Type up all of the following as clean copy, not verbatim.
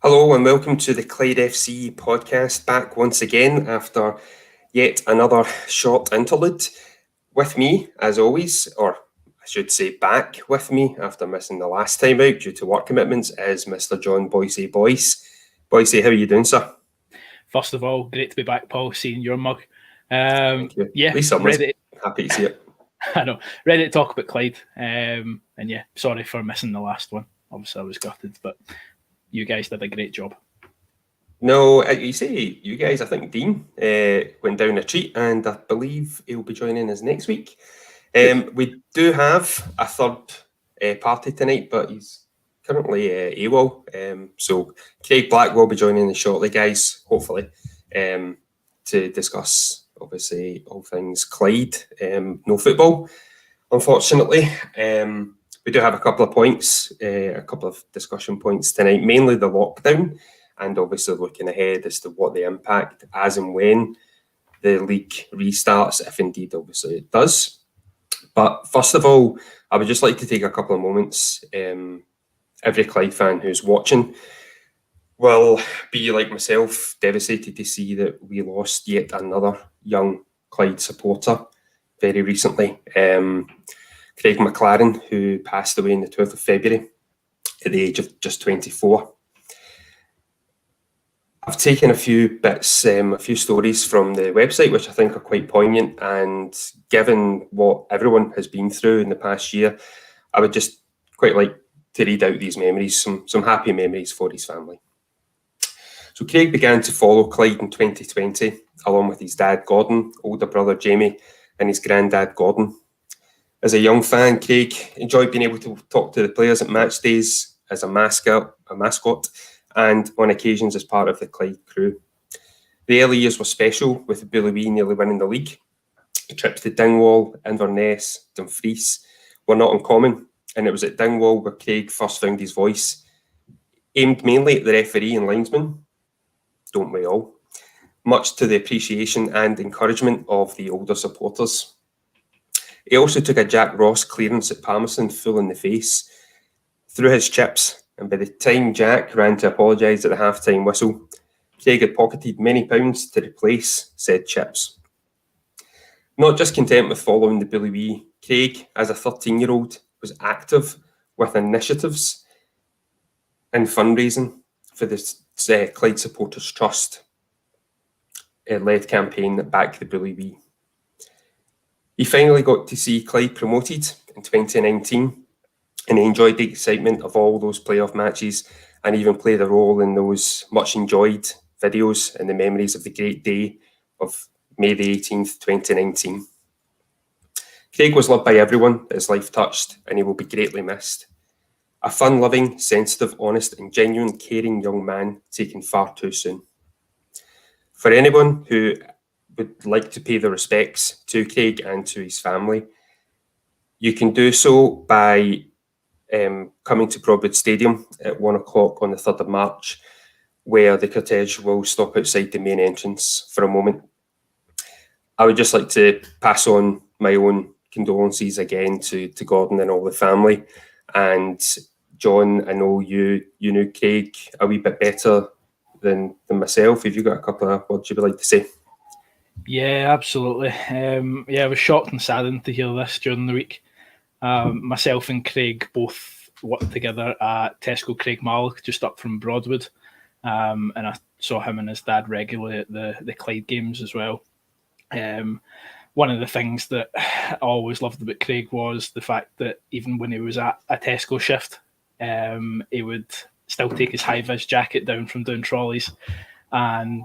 Hello and welcome to the Clyde FC podcast, back once again after yet another short interlude. With me, as always, or I should say back with me after missing the last time out due to work commitments, is Mr. John Boyce. Boyce, how are you doing, sir? First of all, great to be back, Paul, seeing your mug. Thank you. Yeah, at least someone's happy to see it. I know, ready to talk about Clyde. And yeah, sorry for missing the last one. Obviously, I was gutted, but you guys did a great job. No, you say you guys, I think Dean went down a treat and I believe he'll be joining us next week. We do have a third party tonight, but he's currently AWOL. So Craig Black will be joining us shortly, guys, hopefully, to discuss, obviously, all things Clyde. No football, unfortunately. We do have a couple of points, a couple of discussion points tonight, mainly the lockdown, and obviously looking ahead as to what the impact as and when the league restarts, if indeed, obviously, it does. But first of all, I would just like to take a couple of moments. Every Clyde fan who's watching will be, like myself, devastated to see that we lost yet another young Clyde supporter very recently. Craig McLaren, who passed away on the 12th of February at the age of just 24. I've taken a few bits, a few stories from the website, which I think are quite poignant. And given what everyone has been through in the past year, I would just quite like to read out these memories, some happy memories for his family. So Craig began to follow Clyde in 2020, along with his dad, Gordon, older brother, Jamie, and his granddad, Gordon. As a young fan, Craig enjoyed being able to talk to the players at match days as a mascot, and on occasions as part of the Clyde crew. The early years were special, with Billy Wee nearly winning the league. The trips to Dingwall, Inverness, Dumfries were not uncommon, and it was at Dingwall where Craig first found his voice, aimed mainly at the referee and linesman, don't we all, much to the appreciation and encouragement of the older supporters. He also took a Jack Ross clearance at Palmerston full in the face, threw his chips, and by the time Jack ran to apologise at the half-time whistle, Craig had pocketed many pounds to replace said chips. Not just content with following the Billy Wee, Craig, as a 13-year-old, was active with initiatives and fundraising for the Clyde Supporters Trust led campaign that backed the Billy Wee. He finally got to see Clyde promoted in 2019, and he enjoyed the excitement of all those playoff matches and even played a role in those much enjoyed videos and the memories of the great day of May the 18th, 2019. Craig was loved by everyone that his life touched, and he will be greatly missed. A fun-loving, sensitive, honest and genuine caring young man taken far too soon. For anyone who would like to pay their respects to Craig and to his family, you can do so by coming to Broadwood Stadium at 1 o'clock on the 3rd of March, where the cortege will stop outside the main entrance for a moment. I would just like to pass on my own condolences again to Gordon and all the family. And John, I know you knew Craig a wee bit better than myself. Have you got a couple of words you would like to say? Yeah, absolutely. I was shocked and saddened to hear this during the week. Myself and Craig both worked together at Tesco Craig Malloch, just up from Broadwood. And I saw him and his dad regularly at the Clyde games as well. One of the things that I always loved about Craig was the fact that even when he was at a Tesco shift, he would still take his high-vis jacket down from down trolleys and,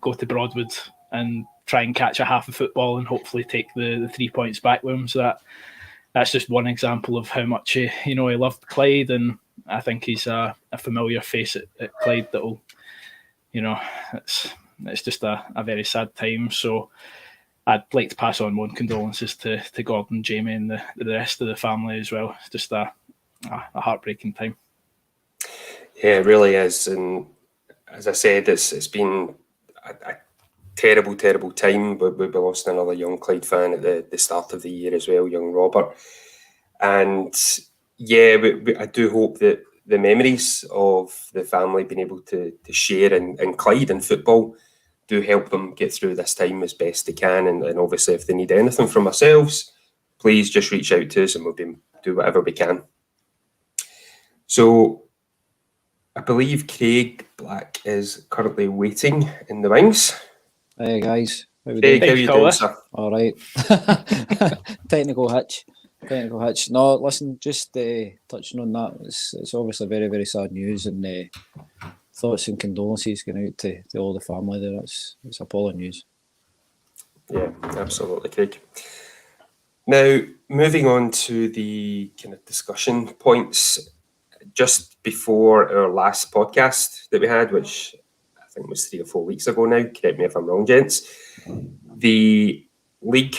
go to Broadwood and try and catch a half of football and hopefully take the 3 points back with him. So that's just one example of how much he loved Clyde, and I think he's a familiar face at Clyde that'll, it's just a very sad time. So I'd like to pass on my own condolences to Gordon, Jamie, and the rest of the family as well. It's just a heartbreaking time. Yeah, it really is. And as I said, it's been a terrible, terrible time. We lost another young Clyde fan at the start of the year as well, young Robert. And yeah, I do hope that the memories of the family being able to share in Clyde and football do help them get through this time as best they can. And obviously, if they need anything from ourselves, please just reach out to us and we'll do whatever we can. So I believe Craig Black is currently waiting in the wings. Hey guys, Craig, how are you doing, sir? All right. Technical hitch. No, listen, just touching on that. It's obviously very, very sad news, and thoughts and condolences going out to all the family there. It's appalling news. Yeah, absolutely, Craig. Now, moving on to the kind of discussion points. Just before our last podcast that we had, which I think was 3 or 4 weeks ago now, correct me if I'm wrong, gents, the league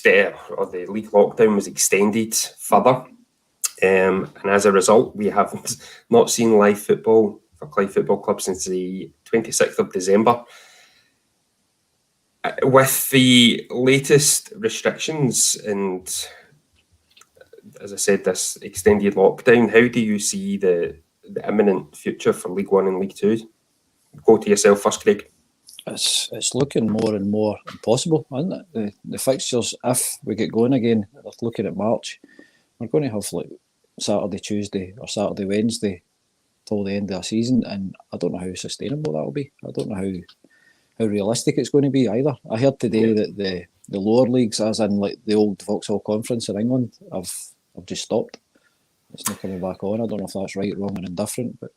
lockdown was extended further. And as a result, we have not seen live football for Clyde Football Club since the 26th of December. With the latest restrictions and, as I said, this extended lockdown, how do you see the imminent future for League One and League Two? Go to yourself first, Craig. It's looking more and more impossible, isn't it? The fixtures, if we get going again, looking at March, we're going to have like Saturday, Tuesday or Saturday, Wednesday till the end of the season, and I don't know how sustainable that will be. I don't know how realistic it's going to be either. I heard today that the lower leagues, as in like the old Vauxhall Conference in England, have just stopped. It's not coming back on. I don't know if that's right, wrong, or indifferent, but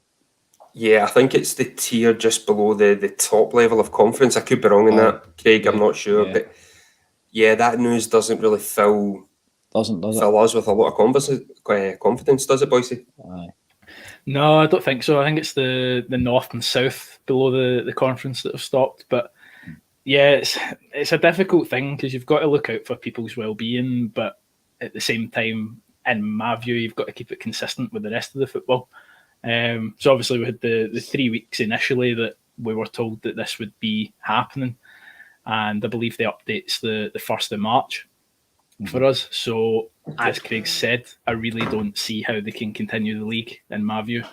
yeah, I think it's the tier just below the top level of conference. I could be wrong in that, Craig. I'm not sure, but yeah, that news doesn't really fill us with a lot of confidence, does it, Boycie? Aye. No, I don't think so. I think it's the north and south below the conference that have stopped. But yeah, it's a difficult thing because you've got to look out for people's well-being, but at the same time, in my view, you've got to keep it consistent with the rest of the football. So obviously we had the 3 weeks initially that we were told that this would be happening, and I believe the update's the 1st of March for us. So as Craig said, I really don't see how they can continue the league in my view.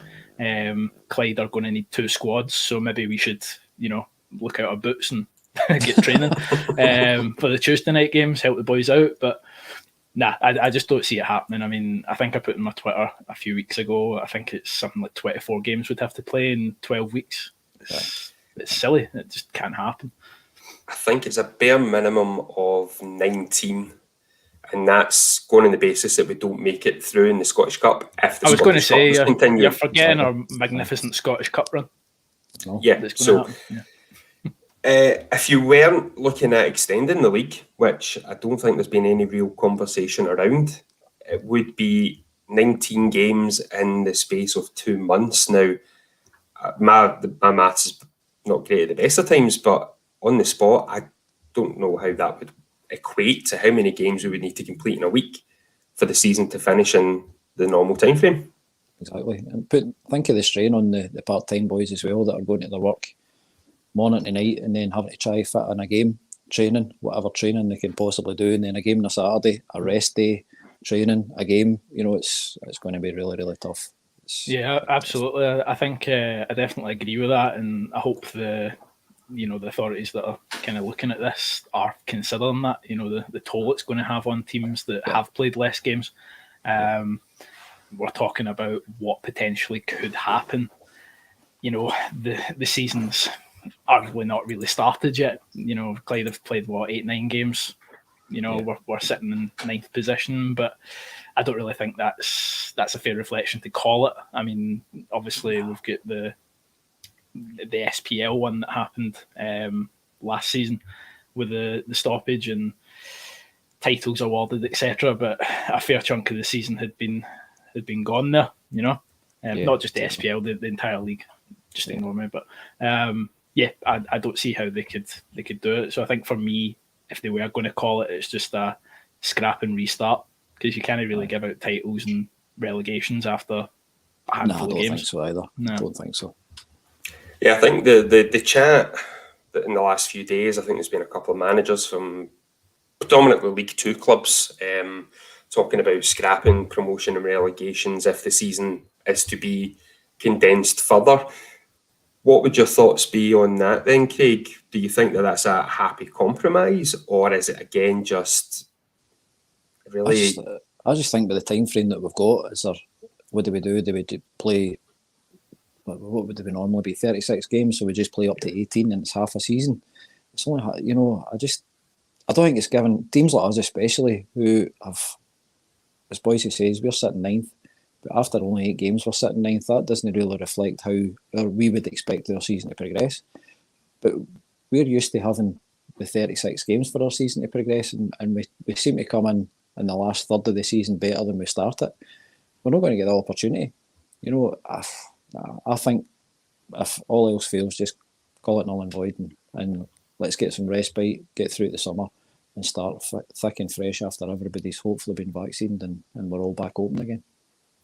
Clyde are going to need 2 squads, so maybe we should, look out our boots and get training for the Tuesday night games, help the boys out. But nah, I just don't see it happening. I mean, I think I put in my Twitter a few weeks ago, I think it's something like 24 games we'd have to play in 12 weeks. It's silly. It just can't happen. I think it's a bare minimum of 19, and that's going on the basis that we don't make it through in the Scottish Cup. If the I was going to say, continue. You're forgetting our magnificent Scottish Cup run. Yeah, so if you weren't looking at extending the league, which I don't think there's been any real conversation around, it would be 19 games in the space of 2 months. Now, my maths is not great at the best of times, but on the spot, I don't know how that would equate to how many games we would need to complete in a week for the season to finish in the normal time frame. Exactly. And think of the strain on the part-time boys as well that are going to their work morning to night and then having to try fit in a game, training, whatever training they can possibly do, and then a game on a Saturday, a rest day, training, a game. It's going to be really, really tough. Yeah, absolutely. I think I definitely agree with that, and I hope the authorities that are kind of looking at this are considering that, the toll it's going to have on teams that have played less games. We're talking about what potentially could happen. The season's arguably not really started yet. Clyde have played 8-9 games. We're sitting in 9th position, but I don't really think that's a fair reflection to call it. I mean, obviously we've got the SPL one that happened last season with the stoppage and titles awarded, etc. But a fair chunk of the season had been gone there. Not just the SPL, the entire league. Just ignore me, but I don't see how they could do it. So I think for me, if they were going to call it, it's just a scrap and restart, because you can't really give out titles and relegations after a handful of games. I don't think so either. No. I don't think so. Yeah, I think the chat that in the last few days, I think there's been a couple of managers from predominantly League Two clubs talking about scrapping promotion and relegations if the season is to be condensed further. What would your thoughts be on that then, Craig? Do you think that that's a happy compromise, or is it again just really? I just think by the time frame that we've got, what do we do? Do we play? What would it normally be? 36 games, so we just play up to 18, and it's half a season. It's only, I don't think it's given teams like us, especially who have, as Boyce says, we're sitting ninth, but after only 8 games, we're sitting ninth. That doesn't really reflect how we would expect our season to progress. But we're used to having the 36 games for our season to progress, and we seem to come in the last third of the season better than we started. We're not going to get the opportunity. I think if all else fails, just call it null and void, and let's get some respite, get through the summer, and start thick and fresh after everybody's hopefully been vaccinated and we're all back open again.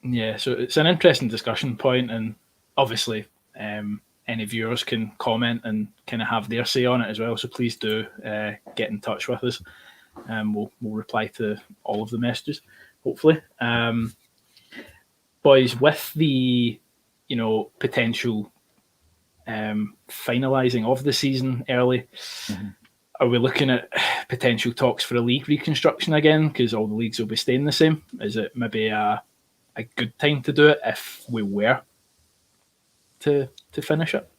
Yeah, so it's an interesting discussion point, and obviously any viewers can comment and kind of have their say on it as well. So please do get in touch with us, and we'll reply to all of the messages, hopefully. Boys, with the potential finalising of the season early, are we looking at potential talks for a league reconstruction again? Because all the leagues will be staying the same. Is it maybe a good time to do it if we were to finish it?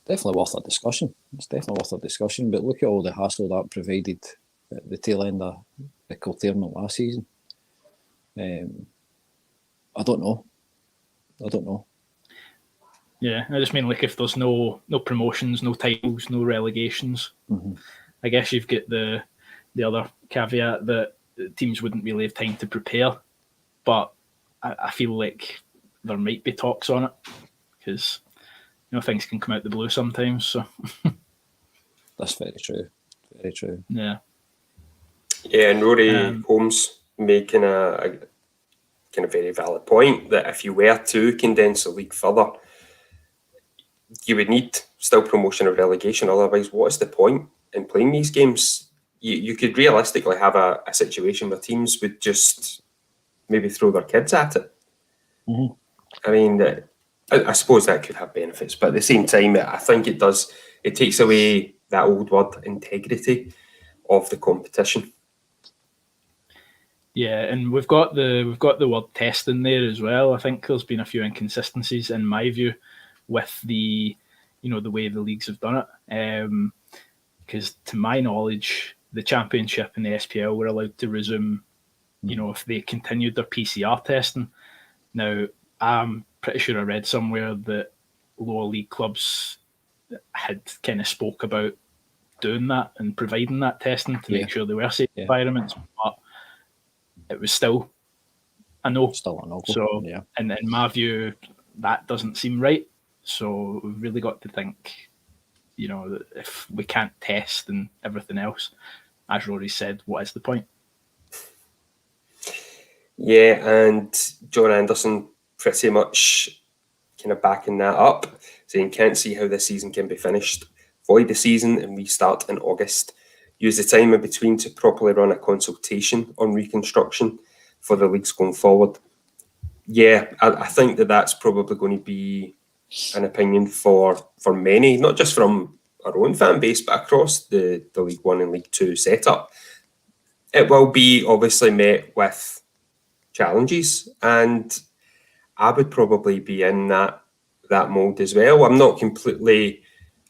Definitely worth a discussion. It's definitely worth a discussion. But look at all the hassle that provided at the tail end of the curtailment last season. I don't know. Yeah, I just mean, like, if there's no promotions, no titles, no relegations, I guess you've got the other caveat that teams wouldn't really have time to prepare. But I feel like there might be talks on it, because things can come out the blue sometimes. So that's very true. Very true. Yeah. Yeah, and Rory Holmes making a kind of very valid point that if you were to condense the league further, you would need still promotion or relegation. Otherwise, what is the point in playing these games? You could realistically have a situation where teams would just maybe throw their kids at it. I mean, I suppose that could have benefits, but at the same time, I think it does. It takes away that old word, integrity, of the competition. Yeah, and we've got the word test in there as well. I think there's been a few inconsistencies in my view with the the way the leagues have done it. Because to my knowledge, the Championship and the SPL were allowed to resume, if they continued their PCR testing. Now, I'm pretty sure I read somewhere that lower league clubs had kind of spoke about doing that and providing that testing to make sure they were safe environments, but it was still a no. Still a no. So, in my view, that doesn't seem right. So we've really got to think, if we can't test and everything else, as Rory said, what is the point? Yeah, and John Anderson pretty much kind of backing that up, saying can't see how this season can be finished. Void the season and restart in August. Use the time in between to properly run a consultation on reconstruction for the leagues going forward. Yeah, I think that's probably going to be an opinion for many, not just from our own fan base, but across the League One and League Two setup. It will be obviously met with challenges, and I would probably be in that mould as well. I'm not completely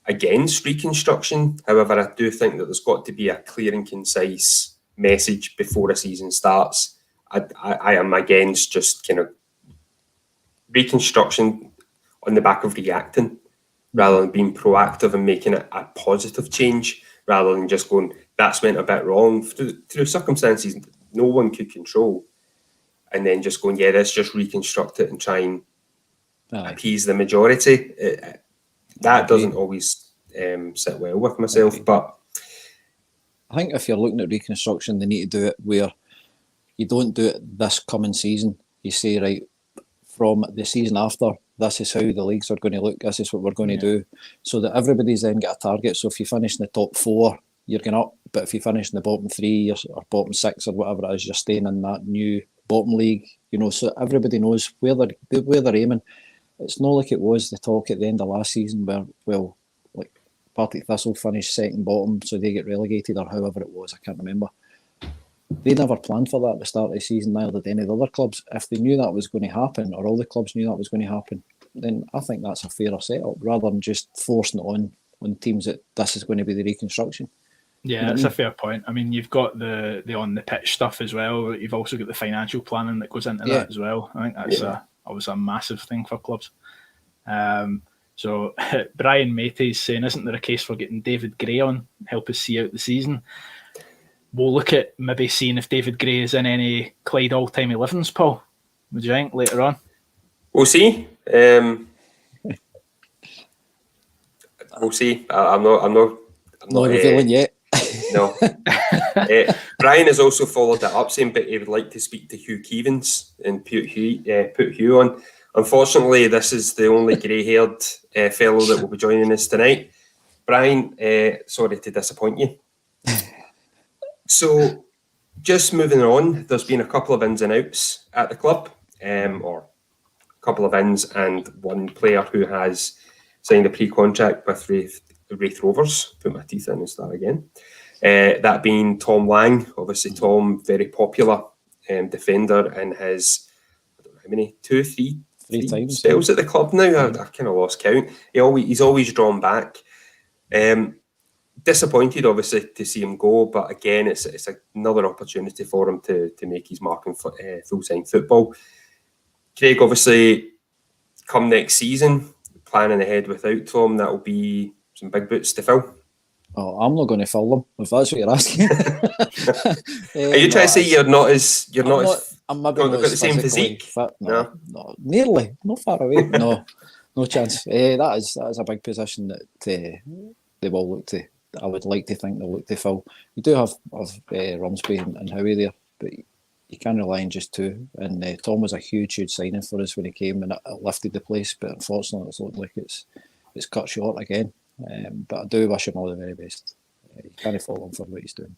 against reconstruction. However, I do think that there's got to be a clear and concise message before a season starts. I am against just kind of reconstruction on the back of reacting rather than being proactive and making it a positive change, rather than just going, that's went a bit wrong through circumstances no one could control, and then just going, let's just reconstruct it and try and appease the majority. That doesn't always sit well with myself. But I think if you're looking at reconstruction, they need to do it where you don't do it this coming season. You say, right, from the season after, this is how the leagues are going to look, this is what we're going to do, so that everybody's then got a target. So if you finish in the top 4, you're going up, but if you finish in the bottom 3 or bottom 6 or whatever it is, you're staying in that new bottom league, so everybody knows where they're aiming. It's not like it was the talk at the end of last season where, like Partick Thistle finished second bottom, so they get relegated, or however it was, I can't remember. They never planned for that at the start of the season, neither did any of the other clubs. If they knew that was going to happen, or all the clubs knew that was going to happen, then I think that's a fairer setup, rather than just forcing it on teams that this is going to be the reconstruction. Yeah, that's a fair point. I mean, you've got the on the pitch stuff as well. You've also got the financial planning that goes into that as well. I think that's obviously a massive thing for clubs. So Brian Matey's saying, isn't there a case for getting David Gray on, help us see out the season? We'll look at maybe seeing if David Gray is in any Clyde all-time 11s, Paul. Would you think later on? We'll see. We'll see. I'm not revealing yet. No. Brian has also followed that up, saying, but he would like to speak to Hugh Keevans and put Hugh on. Unfortunately, this is the only grey-haired fellow that will be joining us tonight. Brian, sorry to disappoint you. So, just moving on, there's been a couple of ins and outs at the club, or a couple of ins and one player who has signed a pre-contract with Wraith Rovers. Put my teeth in and start again. That being Tom Lang. Obviously, Tom, very popular defender, and his, I don't know how many, three times spells at the club now. I've kind of lost count. He's always drawn back. Disappointed, obviously, to see him go, but again, it's another opportunity for him to make his mark in full-time football. Craig, obviously, come next season, planning ahead without Tom, that'll be some big boots to fill. Oh, I'm not going to fill them, if that's what you're asking. Are you trying to say you're not as I'm maybe not got the same physique? Fit. No, nearly, not far away. No chance. That is a big position that they will look to. I would like to think they'll look to fill. You do have Rumsby and Howie there, but you can't rely on just two. And Tom was a huge signing for us when he came, and it lifted the place. But unfortunately, it's looked like it's cut short again. But I do wish him all the very best. You can't fault him for what he's doing.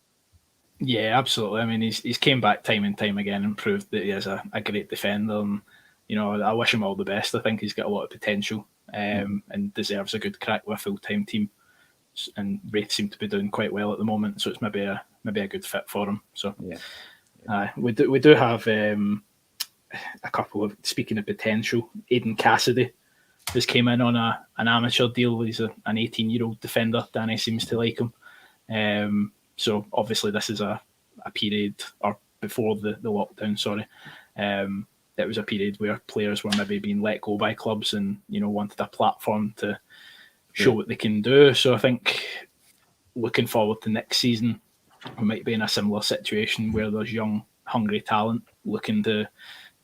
Yeah, absolutely. I mean, he's came back time and time again and proved that he is a great defender. And I wish him all the best. I think he's got a lot of potential and deserves a good crack with a full-time team. And Wraith seem to be doing quite well at the moment, so it's maybe a good fit for him. So we do have a couple of, speaking of potential, Aidan Cassidy has came in on an amateur deal. He's an 18-year-old defender. Danny seems to like him. So obviously this is a period, or before the lockdown, sorry. It was a period where players were maybe being let go by clubs and wanted a platform to show what they can do. So I think looking forward to next season, we might be in a similar situation where there's young, hungry talent looking to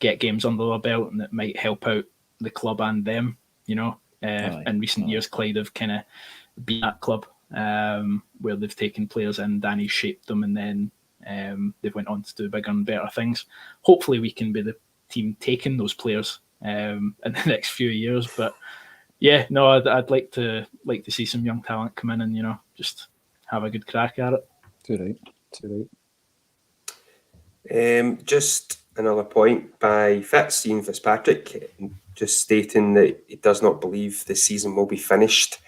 get games under their belt, and that might help out the club and them. In recent years, Clyde have kind of been that club where they've taken players in, Danny shaped them, and then they've went on to do bigger and better things. Hopefully we can be the team taking those players in the next few years, but yeah, no, I'd like to see some young talent come in and just have a good crack at it. Too right. Just another point by Ian Fitzpatrick, just stating that he does not believe the season will be finished.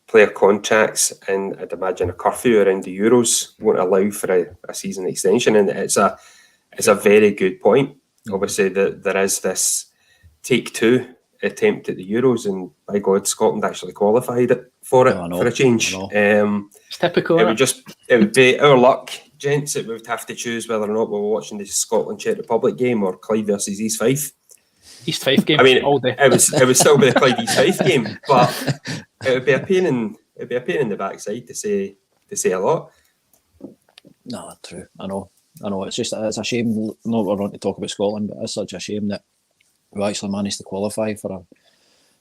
Player contracts and I'd imagine a curfew around the Euros won't allow for a season extension, and it's a very good point. Obviously, there is this take two attempt at the Euros, and by God, Scotland actually qualified for a change. It's typical. It would be our luck, gents. It would have to choose whether or not we were watching the Scotland Czech Republic game or Clyde versus East Fife. East Fife game. I mean, all day. it would still be the Clyde East Fife game, but it would be a pain in the backside to say a lot. No, true. I know. It's a shame. Not we're on to talk about Scotland, but it's such a shame that we actually managed to qualify for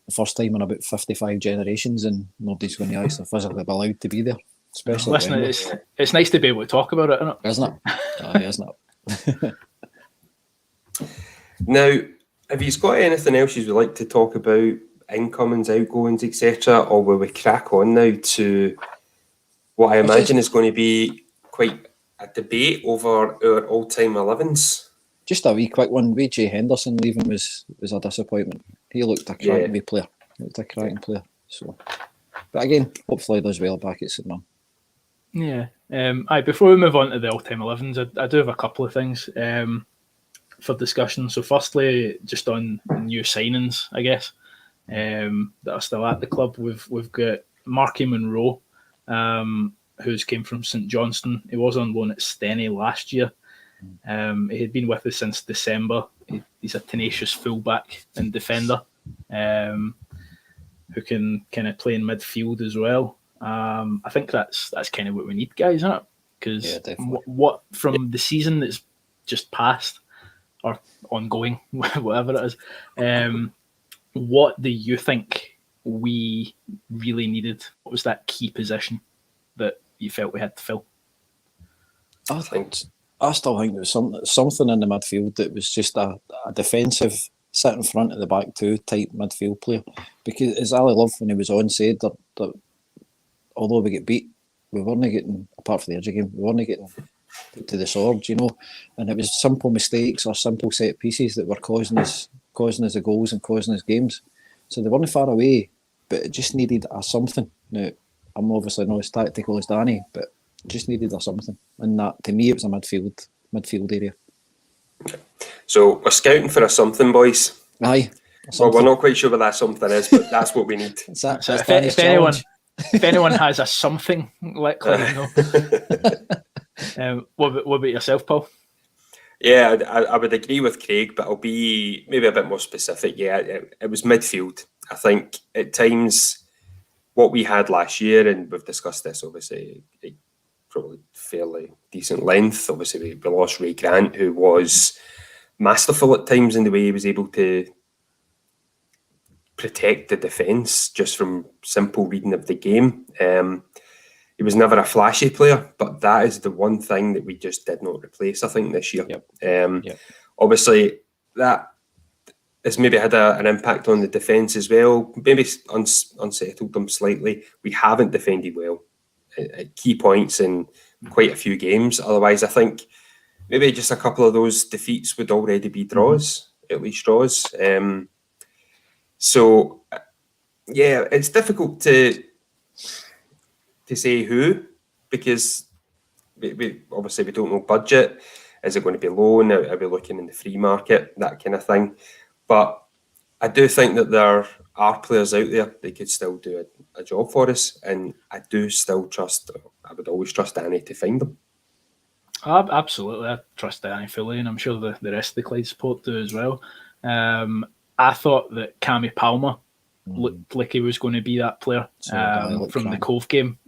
the first time in about 55 generations, and nobody's going to actually physically be allowed to be there. Especially listen, it's nice to be able to talk about it, isn't it? Isn't it? Now, have you got anything else you would like to talk about, incomings, outgoings, etc., or will we crack on now to what I imagine is going to be quite a debate over our all-time 11s? just a wee quick one. Jay Henderson leaving was a disappointment. He looked a cracking wee player. Player. So, but again, hopefully he does well back at St Mirren. Yeah. Before we move on to the all-time 11s, I do have a couple of things for discussion. So firstly, just on new signings, I guess, that are still at the club. We've got Marky Monroe, who's came from St Johnstone. He was on loan at Steny last year. He had been with us since December. He's a tenacious fullback and defender, who can kind of play in midfield as well. I think that's kind of what we need, guys, isn't it? Because what from the season that's just passed or ongoing, whatever it is, what do you think we really needed? What was that key position that you felt we had to fill? I still think there was something in the midfield that was just a defensive, sit in front of the back two type midfield player. Because as Ali Love, when he was on, said that although we get beat, we weren't getting, apart from the Edge game, we weren't getting to the sword, and it was simple mistakes or simple set pieces that were causing us the goals and causing us games. So they weren't far away, but it just needed a something. Now, I'm obviously not as tactical as Danny, but just needed a something. And that, to me, it was a midfield area. So we're scouting for a something, boys. Aye. Well, we're not quite sure what that something is, but that's what we need. That's if anyone has a something, let Clyde know. What about yourself, Paul? Yeah, I would agree with Craig, but I'll be maybe a bit more specific. Yeah, it was midfield. I think at times what we had last year, and we've discussed this obviously at probably fairly decent length. Obviously, we lost Ray Grant, who was masterful at times in the way he was able to protect the defence just from simple reading of the game. He was never a flashy player, but that is the one thing that we just did not replace, I think, this year. Obviously, that has maybe had an impact on the defence as well, maybe unsettled them slightly. We haven't defended well at key points in quite a few games. Otherwise, I think maybe just a couple of those defeats would already be draws, at least draws. So, yeah, it's difficult to say who, because we obviously we don't know budget. Is it going to be loan? Are we looking in the free market? That kind of thing. But I do think that there are players out there that could still do a job for us, and I do still trust. I would always trust Danny to find them. Absolutely, I trust Danny fully, and I'm sure the rest of the Clyde support do as well. I thought that Cammy Palmer looked like he was going to be that player from the Cove game.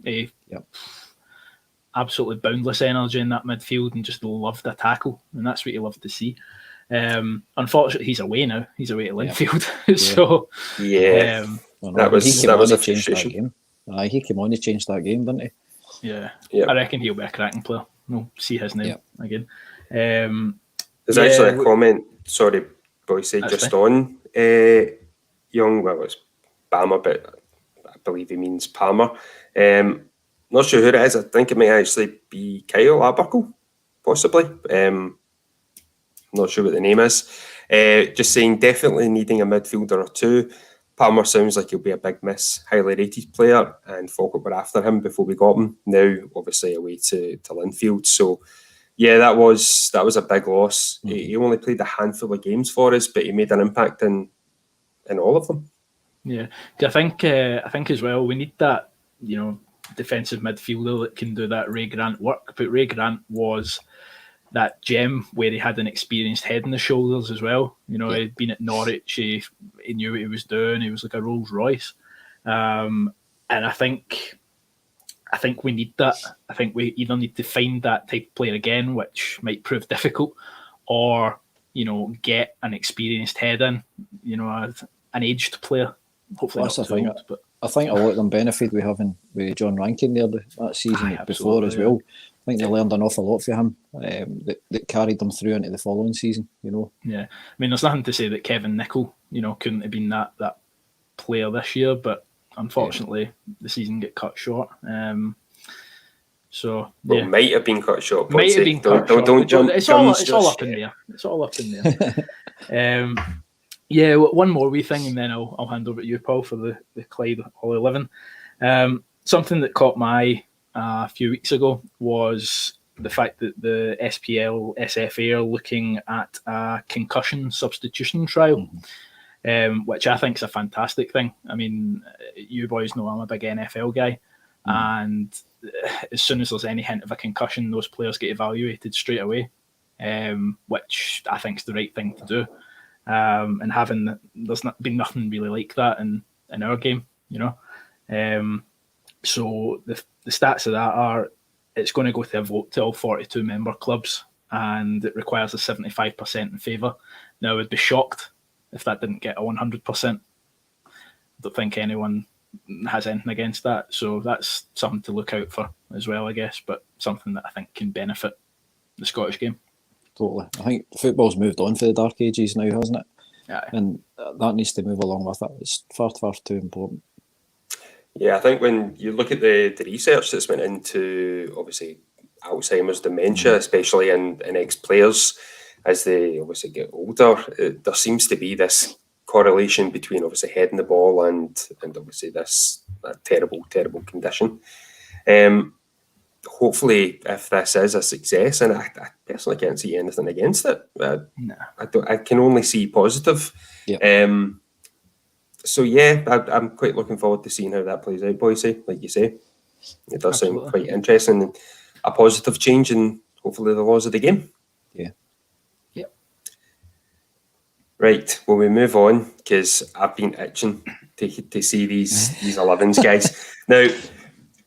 Absolutely boundless energy in that midfield and just loved a tackle, and that's what you love to see. Unfortunately, he's away now. He's away to Linfield. So that was a frustration. He came on to change that game, didn't he? Yeah. I reckon he'll be a cracking player. We'll see his name again. There's actually a comment. Sorry, boys, just fine. On Young. Well, it's Palmer, but I believe he means Palmer. Not sure who it is. I think it may actually be Kyle Aberkle, possibly. Not sure what the name is. Just saying, definitely needing a midfielder or two. Palmer sounds like he'll be a big miss, highly rated player, and Falkirk were after him before we got him. Now, obviously, away to Linfield. So, yeah, that was a big loss. He only played a handful of games for us, but he made an impact in all of them. Yeah, I think as well we need that, defensive midfielder that can do that Ray Grant work. But Ray Grant was that gem where he had an experienced head on the shoulders as well. He'd been at Norwich, he knew what he was doing. He was like a Rolls Royce, and I think we need that. I think we either need to find that type of player again, which might prove difficult, or get an experienced head in, an aged player. Hopefully, that's the thing. But I think a lot of them benefit we having with John Rankin there that season before as well. I think they learned an awful lot from him that carried them through into the following season. Yeah, I mean, there's nothing to say that Kevin Nicol, couldn't have been that player this year, but unfortunately, the season get cut short. So Well, might have been cut short. Might have been cut short. Don't jump. It's all up in there. It's all up in there. Yeah, one more wee thing, and then I'll hand over to you, Paul, for the Clyde All 11. Something that caught my eye a few weeks ago was the fact that the SPL SFA are looking at a concussion substitution trial, which I think is a fantastic thing. I mean, you boys know I'm a big NFL guy, and as soon as there's any hint of a concussion, those players get evaluated straight away, which I think is the right thing to do. And there's not been nothing really like that in our game, you know. So the stats of that are, it's going to go to a vote to all 42 member clubs, and it requires a 75% in favour. Now, I would be shocked if that didn't get a 100%. I don't think anyone has anything against that, so that's something to look out for as well, I guess, but something that I think can benefit the Scottish game. Totally. I think football's moved on for the dark ages now, hasn't it? Yeah. And that needs to move along with it. It's far, far too important. Yeah, I think when you look at the research that's went into, obviously, Alzheimer's, dementia, especially in ex-players, as they obviously get older, there seems to be this correlation between obviously heading the ball and obviously this terrible I hopefully, if this is a success, and I personally can't see anything against it, I can only see positive. Yep. So yeah, I'm quite looking forward to seeing how that plays out, Boise. Like you say, it does sound quite interesting and a positive change in hopefully the laws of the game. Yeah. Yep. Right. Well, we move on because I've been itching to see these 11s, guys. Now,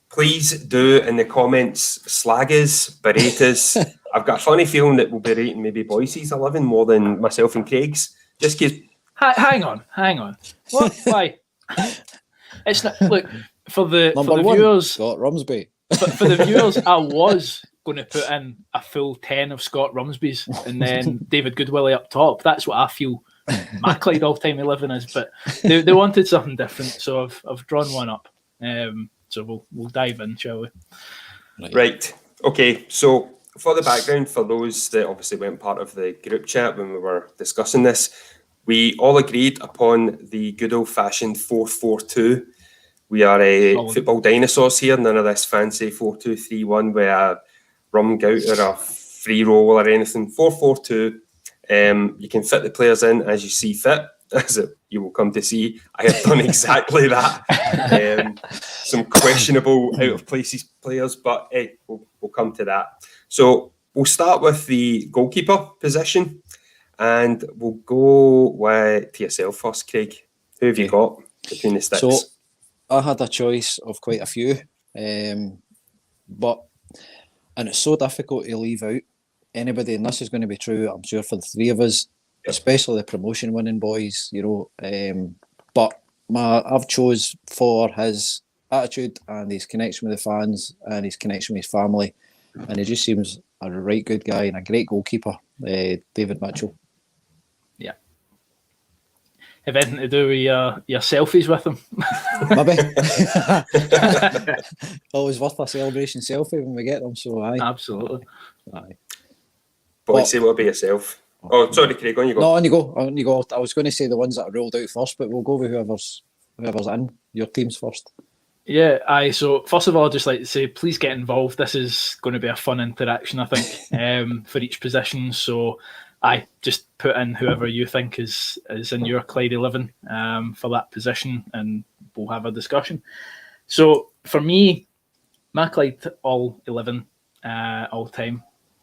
please do in the comments slag us, berate us. I've got a funny feeling that we'll be rating maybe Boise's 11 more than myself and Craig's. Just because. Hang on. What? Why? It's not. Look, for the viewers. Scott Rumsby. For the viewers, I was going to put in a full 10 of Scott Rumsby's and then David Goodwillie up top. That's what I feel my Clyde all-time 11 is. But they wanted something different, so I've drawn one up. So we'll dive in, shall we? Right. Okay. So for the background, for those that obviously weren't part of the group chat when we were discussing this, we all agreed upon the good old-fashioned 4-4-2. We are football dinosaurs here, none of this fancy 4-2-3-1 with a rum gout or a free roll or anything. 4-4-2. You can fit the players in as you see fit, as you will come to see. I have done exactly that. Some questionable out-of-places players, but hey, we'll come to that. So we'll start with the goalkeeper position. And we'll go to yourself first, Craig. Who have you got between the sticks? So I had a choice of quite a few, but it's so difficult to leave out anybody, and this is going to be true, I'm sure, for the three of us, especially the promotion-winning boys, you know. But I've chose for his attitude and his connection with the fans and his connection with his family, and he just seems a right good guy and a great goalkeeper, David Mitchell. Yeah. Have anything to do with your selfies with him? Maybe. Always worth a celebration selfie when we get them, so aye. Absolutely. Aye. Boise, what about yourself? Oh, sorry, Craig, on you go. No, on you go. I was going to say the ones that are rolled out first, but we'll go with whoever's in. Your teams first. Yeah, aye. So first of all, I'd just like to say, please get involved. This is going to be a fun interaction, I think, for each position. So I just put in whoever you think is in your Clyde 11 for that position, and we'll have a discussion. So for me, my Clyde all 11 all time,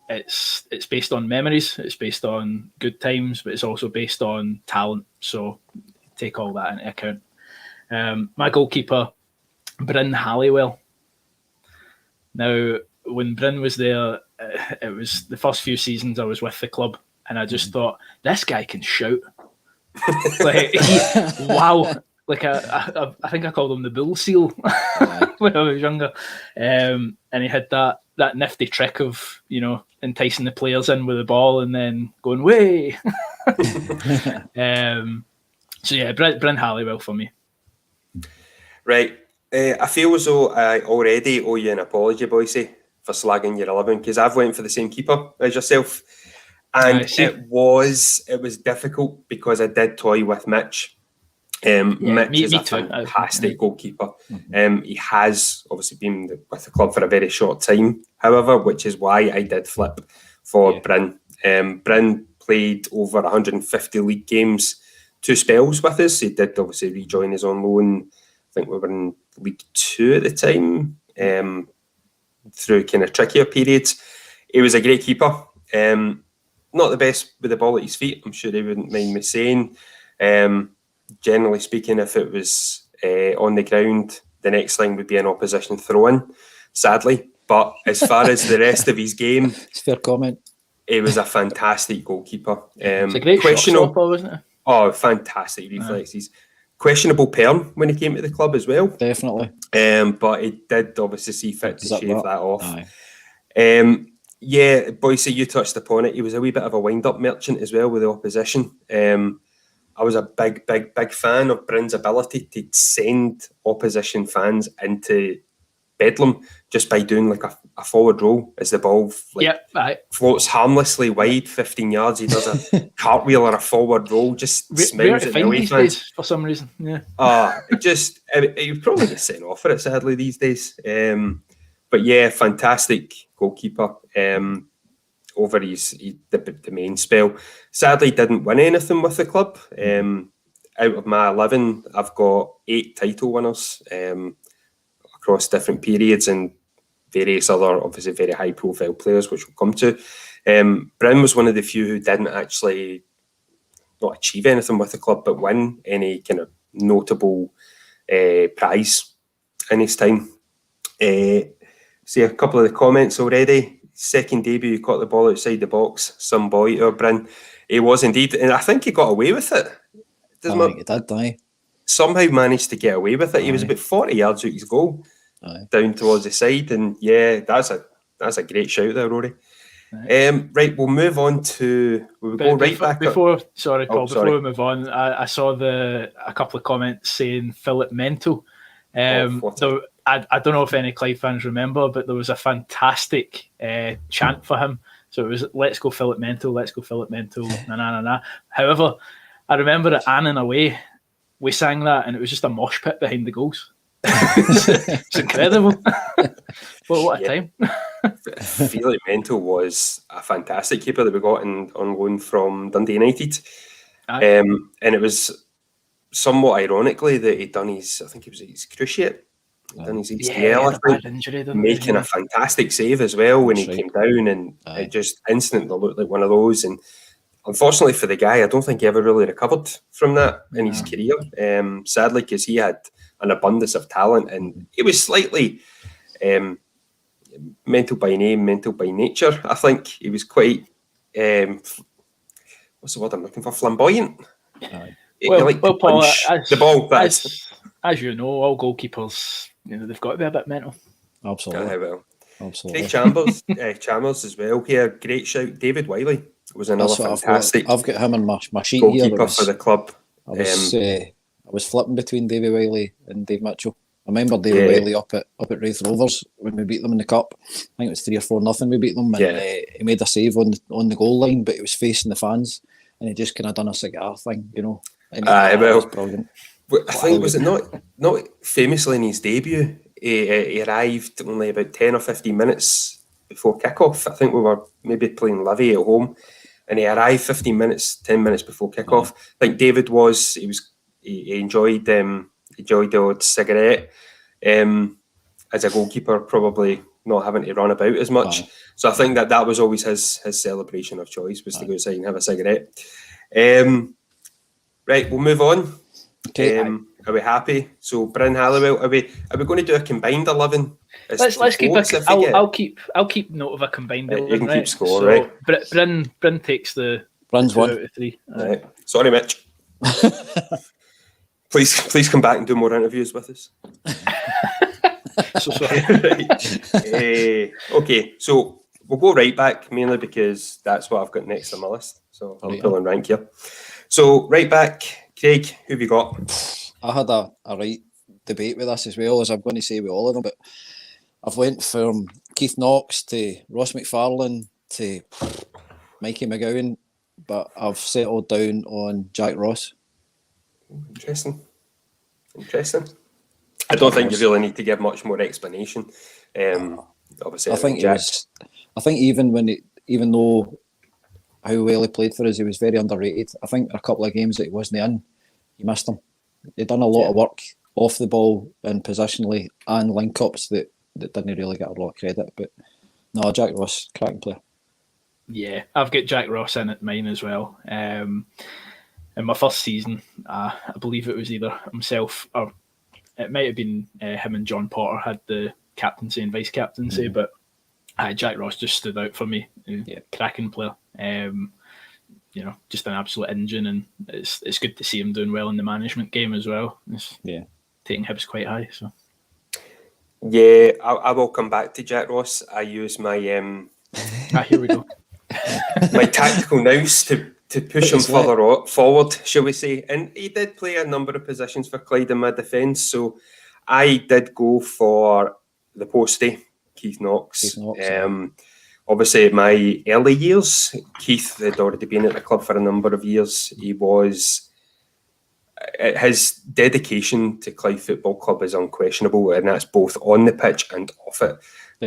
it's based on memories, it's based on good times, but it's also based on talent. So take all that into account. My goalkeeper, Bryn Halliwell. Now, when Bryn was there, it was the first few seasons I was with the club, and I just thought, this guy can shout. Wow. Like I think I called him the bull seal when I was younger. And he had that nifty trick of, you know, enticing the players in with the ball and then going, way. So yeah, Bryn Halliwell for me. Right. I feel as though I already owe you an apology, Boise. for slagging your 11, because I've went for the same keeper as yourself, and it was difficult because I did toy with Mitch. Mitch is a fantastic goalkeeper. He has obviously been with the club for a very short time, however, which is why I did flip for Bryn. Bryn played over 150 league games, 2 spells with us. He did obviously rejoin us on loan. I think we were in League 2 at the time, through kind of trickier periods. He was a great keeper. Not the best with the ball at his feet, I'm sure he wouldn't mind me saying. Generally speaking, if it was on the ground, the next thing would be an opposition throw-in, sadly. But as far as the rest of his game, it's a fair comment. He was a fantastic goalkeeper. It's a great shot stopper, wasn't it? Oh, fantastic reflexes. Questionable perm when he came to the club as well. Definitely. But he did obviously see fit to shave that off. Yeah, Boyce, you touched upon it. He was a wee bit of a wind-up merchant as well with the opposition. I was a big fan of Bryn's ability to send opposition fans into bedlam just by doing like a forward roll as the ball floats harmlessly wide 15 yards. He does a cartwheel or a forward roll, just smiles at the away fans for some reason. Yeah. He probably gets sent off for it sadly these days. But yeah, fantastic goalkeeper. Over the main spell. Sadly, didn't win anything with the club. Out of my 11, I've got 8 title winners across different periods and various other, obviously, very high-profile players, which we'll come to. Bryn was one of the few who didn't actually not achieve anything with the club, but win any kind of notable prize in his time. See a couple of the comments already. Second debut, he caught the ball outside the box. Some boy, or Bryn. He was indeed, and I think he got away with it. I think he did, aye. Somehow managed to get away with it. He was about 40 yards out his goal, down towards the side, and yeah, that's a great shout there, Rory. Right, we'll move on to. We'll go right back. Before we move on, I saw a couple of comments saying Philip Mental. So I don't know if any Clyde fans remember, but there was a fantastic chant for him. So it was "Let's go Philip Mental, let's go Philip Mental." Na na na na. However, I remember at Annan away, we sang that, and it was just a mosh pit behind the goals. It's incredible. What a time! Philip Mental was a fantastic keeper that we got on loan from Dundee United, and it was somewhat ironically that he'd done his cruciate. Done his ACL, I think, making a fantastic save as well when he came down, and it just instantly looked like one of those. And unfortunately for the guy, I don't think he ever really recovered from that in his career. Sadly, because he had an abundance of talent, and he was slightly mental by name, mental by nature. I think he was quite what's the word I'm looking for? Flamboyant. Well, Paul, the ball. As you know, all goalkeepers, they've got to be a bit mental. Absolutely. Craig Chambers as well. Here, great shout. David Wiley was another fantastic. I've got him in my sheet goalkeeper here. For the club. I was flipping between David Wiley and Dave Mitchell. I remember David Wiley up at Wraith Rovers when we beat them in the cup. I think it was 3-4-0. We beat them, and he made a save on the goal line, but he was facing the fans, and he just kind of done a cigar thing, And it was brilliant. I think was it not famously in his debut. He arrived only about 10 or 15 minutes before kickoff. I think we were maybe playing Livy at home, and he arrived 10 minutes before kickoff. I think David he enjoyed the odd cigarette. As a goalkeeper, probably not having to run about as much. So I think that was always his celebration of choice, was to go outside and have a cigarette. Right, we'll move on. Okay. Are we happy? So Bryn Halliwell, are we going to do a combined 11? Let's keep. I'll keep note of a combined 11. You can keep score, right? Bryn takes the Bryn's 1 out of 3. Right. Sorry, Mitch. Please come back and do more interviews with us. So sorry. Okay, so we'll go right back, mainly because that's what I've got next on my list. So I'm pulling rank here. So right back, Craig, who have you got? I had a right debate with this as well, as I'm going to say with all of them, but I've went from Keith Knox to Ross McFarlane to Mikey McGowan, but I've settled down on Jack Ross. Interesting. I don't think you really need to give much more explanation. Obviously, I think even though how well he played for us, he was very underrated. I think a couple of games that he wasn't in, you missed him. He'd done a lot of work off the ball and positionally and link-ups that didn't really get a lot of credit. But no, Jack Ross, cracking player. Yeah, I've got Jack Ross in at mine as well. In my first season, I believe it was either himself or it might have been him and John Potter had the captaincy and vice captaincy, but Jack Ross just stood out for me. Cracking player. Just an absolute engine, and it's good to see him doing well in the management game as well. Taking Hibs quite high. So I will come back to Jack Ross. I use my here we go. my tactical nous to push him further forward, shall we say. And he did play a number of positions for Clyde in my defence, so I did go for the postie, Keith Knox. Obviously, in my early years, Keith had already been at the club for a number of years. His dedication to Clyde Football Club is unquestionable, and that's both on the pitch and off it.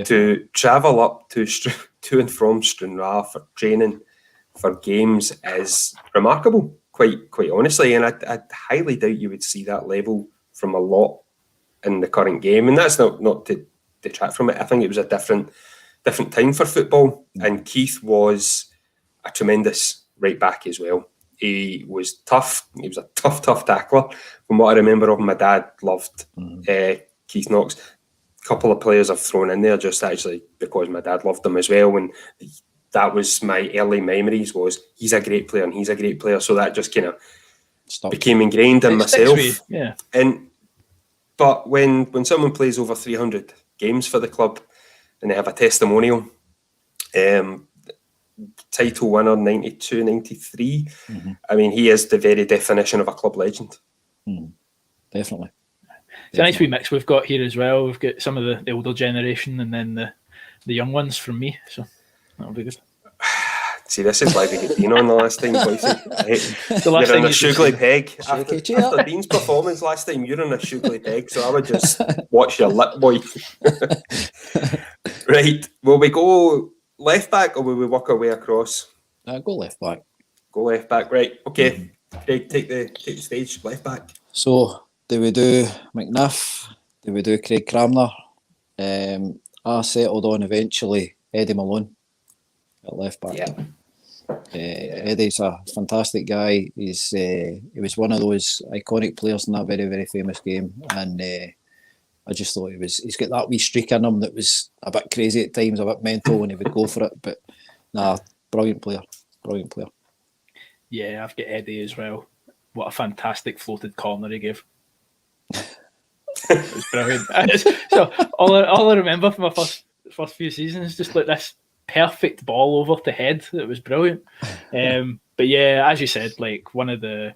To travel up to and from Stranraer for training, for games, is remarkable, quite honestly. And I highly doubt you would see that level from a lot in the current game. And that's not to detract from it. I think it was a different time for football. And Keith was a tremendous right back as well. He was tough. He was a tough tackler. From what I remember of him, my dad loved Keith Knox. A couple of players I've thrown in there just actually because my dad loved them as well. And that was my early memories, was he's a great player and he's a great player. So that just kind of became ingrained in myself. But when someone plays over 300 games for the club and they have a testimonial, title winner 92, 93, I mean, he is the very definition of a club legend. Definitely. It's a nice wee mix we've got here as well. We've got some of the older generation and then the young ones from me, so that'll be good. See, this is why we get Dean on the last time, Boise. You're on a sugly peg. After Dean's performance last time, you're on a sugly peg, so I would just watch your lip, boy. Right, will we go left back or will we work our way across? Go left back. Go left back, right. Okay, Craig, take the stage, left back. So, do we do McNiff? Do we do Craig Cramner? I settled on eventually Eddie Malone at left back. Eddie's a fantastic guy. He was one of those iconic players in that very, very famous game, and I just thought he's got that wee streak in him that was a bit crazy at times, a bit mental when he would go for it. But brilliant player. Yeah, I've got Eddie as well. What a fantastic floated corner he gave. It was brilliant. So all I remember from my first few seasons is just like this perfect ball over the head. It was brilliant. But yeah, as you said, like one of the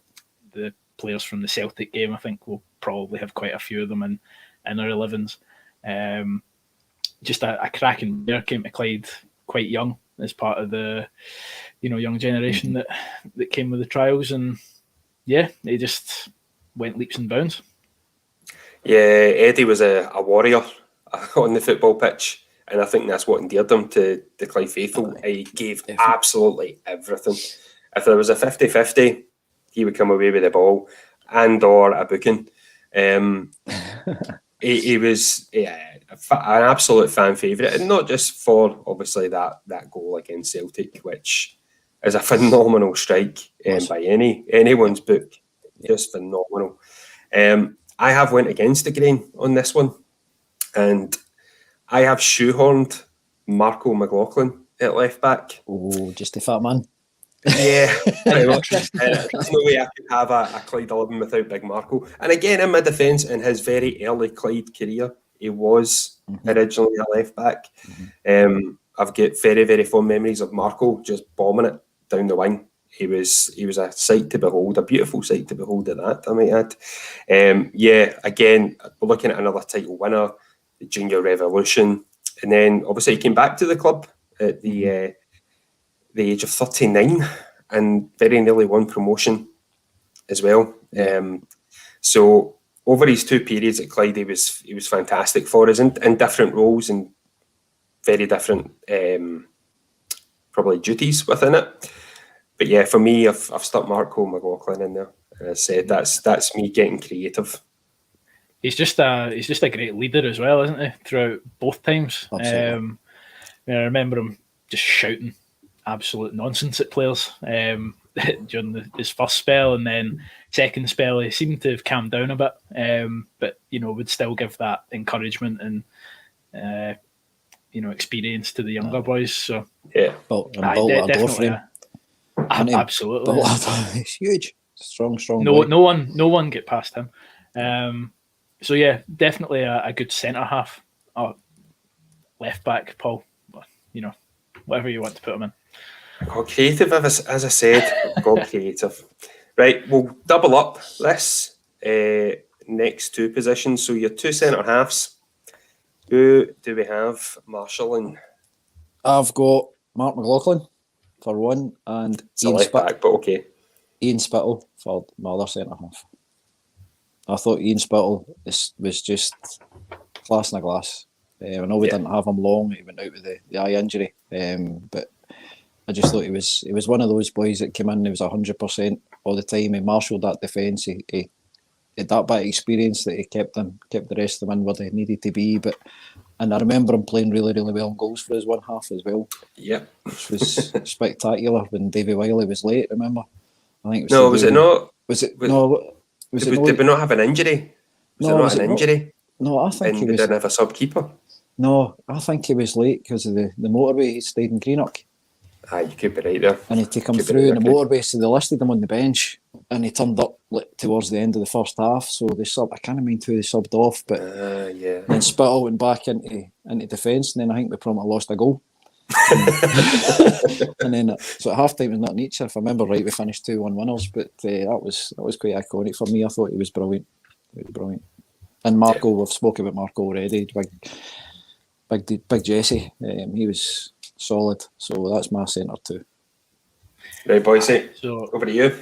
players from the Celtic game, I think we'll probably have quite a few of them in our 11s. Just a cracking player. Came to Clyde quite young as part of the young generation that came with the trials, and yeah, he just went leaps and bounds. Yeah, Eddie was a warrior on the football pitch, and I think that's what endeared him to the Clyde faithful. He gave absolutely everything. If there was a 50-50, he would come away with the ball and or a booking. He was an absolute fan favourite, and not just for obviously that goal against Celtic, which is a phenomenal strike by anyone's book. Just phenomenal. I have went against the grain on this one, and I have shoehorned Marco McLaughlin at left back. Oh, just a fat man. Yeah, pretty much. There's no way I could have a Clyde 11 without Big Marco. And again, in my defence, in his very early Clyde career, he was originally a left back. I've got very, very fond memories of Marco just bombing it down the wing. He was a sight to behold, a beautiful sight to behold at that, I might add. Again, we're looking at another title winner, the Junior Revolution. And then obviously he came back to the club at the age of 39 and very nearly won promotion as well. So over his 2 periods at Clyde, he was fantastic for us in different roles and very different probably duties within it. But yeah, for me, I've stuck Marco McLaughlin in there. And I said that's me getting creative. He's just a great leader as well, isn't he? Throughout both times. I remember him just shouting absolute nonsense at players during his first spell, and then second spell he seemed to have calmed down a bit, but would still give that encouragement and experience to the younger boys. So yeah, built a door for him. Absolutely, it's huge, strong. No one get past him. So yeah, definitely a good centre half, left back, Paul. Whatever you want to put him in. Got creative, as I said. Got creative. Right, we'll double up this next 2 positions. So your 2 centre halves. Who do we have? Marshall and I've got Mark McLaughlin for one, and back, but okay. Ian Spittle for my other centre half. I thought Ian Spittle was just class in a glass. I know we didn't have him long; he went out with the eye injury. But I just thought he was one of those boys that came in. He was 100% all the time. He marshalled that defence. He had that bit of experience that he kept the rest of them in where they needed to be. And I remember him playing really, really well in goals for his one half as well. Yep, which was spectacular when Davy Wiley was late. Remember? I think it was. Did we not have an injury? Was it not an injury? No, I think he didn't have a sub keeper. No, I think he was late because of the motorway. He stayed in Greenock. You could be right there. And he had to come through in the motorway, so they listed him on the bench, and he turned up towards the end of the first half. So they I can't remember who they subbed off, but then Spittle went back into defence, and then I think we probably lost a goal. And then so at half time it was not each. If I remember right, we finished 2-1 winners, but that was quite iconic for me. I thought he was brilliant. And Marco, we've spoken about Marco already. Big Jesse, he was solid. So that's my centre too. Right, Boise. So over to you.